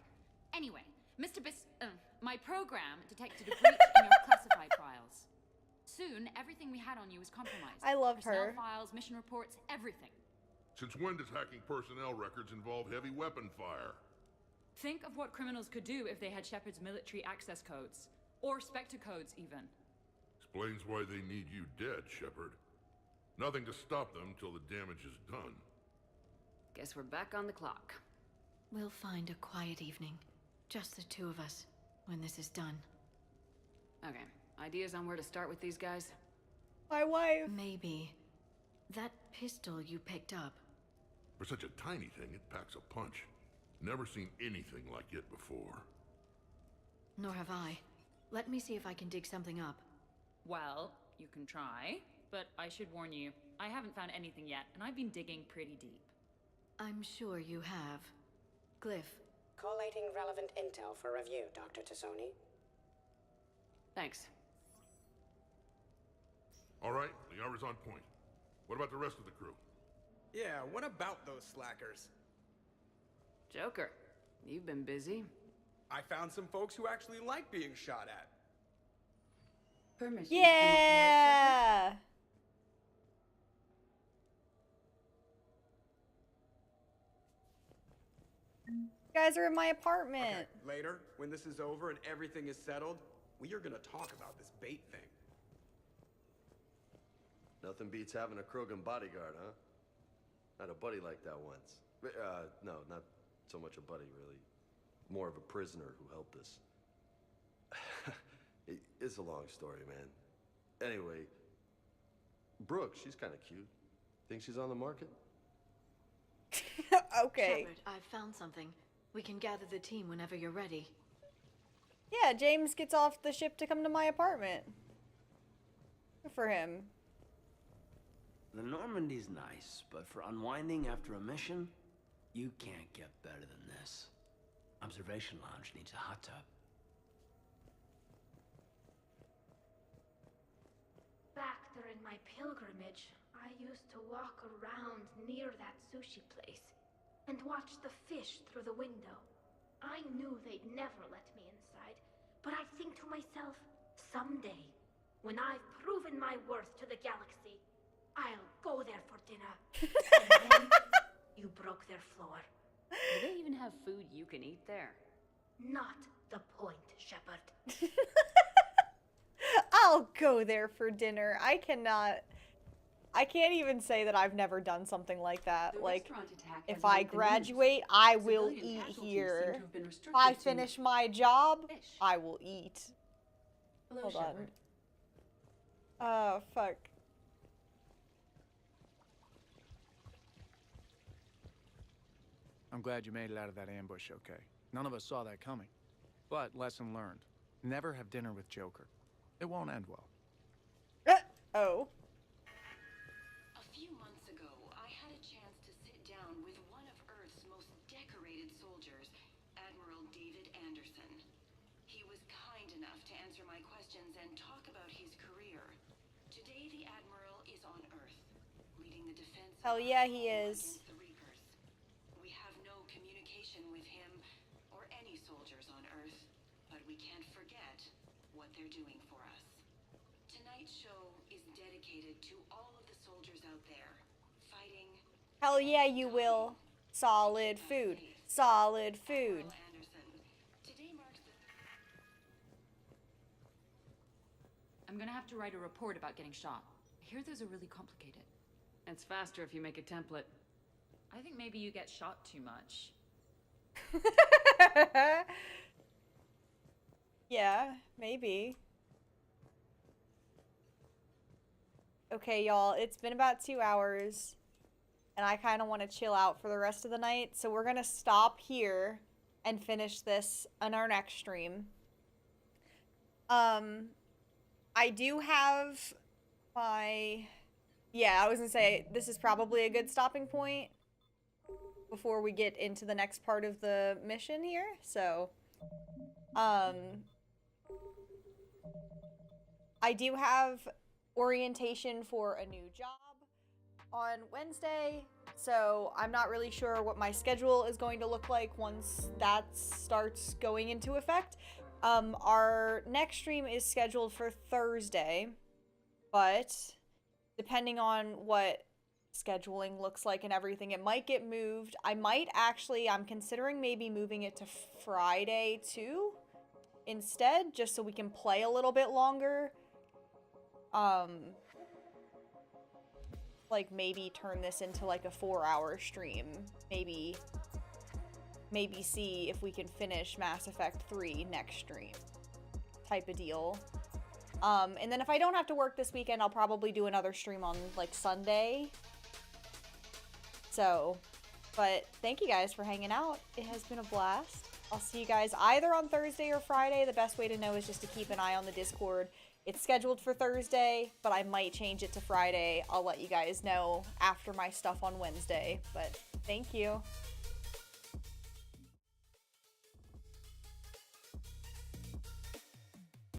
Anyway, my program detected a breach in your classified files. Soon, everything we had on you was compromised. I love Personnel her. files, mission reports, everything. Since when does hacking personnel records involve heavy weapon fire? Think of what criminals could do if they had Shepard's military access codes. Or Spectre codes, even. Explains why they need you dead, Shepard. Nothing to stop them till the damage is done. Guess we're back on the clock. We'll find a quiet evening. Just the two of us, when this is done. Okay, ideas on where to start with these guys? My wife. Maybe. That pistol you picked up. For such a tiny thing, it packs a punch. Never seen anything like it before. Nor have I. Let me see if I can dig something up. Well, you can try, but I should warn you, I haven't found anything yet, and I've been digging pretty deep. I'm sure you have. Glyph. Collating relevant intel for review, Dr. Tassoni. Thanks. All right, Liara's on point. What about the rest of the crew? Yeah, what about those slackers? Joker, you've been busy. I found some folks who actually like being shot at. Permission. Yeah. You guys are in my apartment. Okay, later, when this is over and everything is settled, we are gonna talk about this bait thing. Nothing beats having a Krogan bodyguard, huh? Had a buddy like that once. No, not so much a buddy, really. More of a prisoner who helped us. It's a long story, man. Anyway, Brooke, she's kind of cute. Think she's on the market? Okay. Shepard, I've found something. We can gather the team whenever you're ready. Yeah, James gets off the ship to come to my apartment. Good for him. The Normandy's nice, but for unwinding after a mission, you can't get better than this. Observation Lounge needs a hot tub. Back during my pilgrimage, I used to walk around near that sushi place and watch the fish through the window. I knew they'd never let me inside, But I think to myself, someday, when I've proven my worth to the galaxy, I'll go there for dinner. And then you broke their floor. Do they even have food you can eat there? Not the point, Shepard. I'll go there for dinner. I can't even say that I've never done something like that. The Like, restaurant attack if has I made the graduate, news. I will Civilian eat casualties seem here. to have been If restricted I to finish my job, fish. I will eat. Hello, Hold Shepard. on. Oh, fuck. I'm glad you made it out of that ambush okay. None of us saw that coming. But lesson learned. Never have dinner with Joker. It won't end well. Oh. A few months ago, I had a chance to sit down with one of Earth's most decorated soldiers, Admiral David Anderson. He was kind enough to answer my questions and talk about his career. Today, the Admiral is on Earth, leading the defense Hell yeah, he is. against the Reapers. We have no communication with him or any soldiers on Earth, but we can't forget what they're doing for us. Tonight's show is dedicated to all of the soldiers out there, fighting. Hell yeah, you will. Solid food. Solid food. Today marks the I'm gonna have to write a report about getting shot. I hear those are really complicated. It's faster if you make a template. I think maybe you get shot too much. Yeah, maybe. Okay, y'all, it's been about 2 hours, and I kind of want to chill out for the rest of the night, so we're gonna stop here and finish this on our next stream. I do have my... Yeah, I was gonna say, this is probably a good stopping point before we get into the next part of the mission here, so... I do have orientation for a new job on Wednesday, so I'm not really sure what my schedule is going to look like once that starts going into effect. Our next stream is scheduled for Thursday, but depending on what scheduling looks like and everything, it might get moved. I'm considering maybe moving it to Friday too instead, just so we can play a little bit longer. Like maybe turn this into like a 4-hour stream. Maybe see if we can finish Mass Effect 3 next stream type of deal. And then if I don't have to work this weekend, I'll probably do another stream on like Sunday. So, but thank you guys for hanging out. It has been a blast. I'll see you guys either on Thursday or Friday. The best way to know is just to keep an eye on the Discord. It's scheduled for Thursday, but I might change it to Friday. I'll let you guys know after my stuff on Wednesday. But thank you.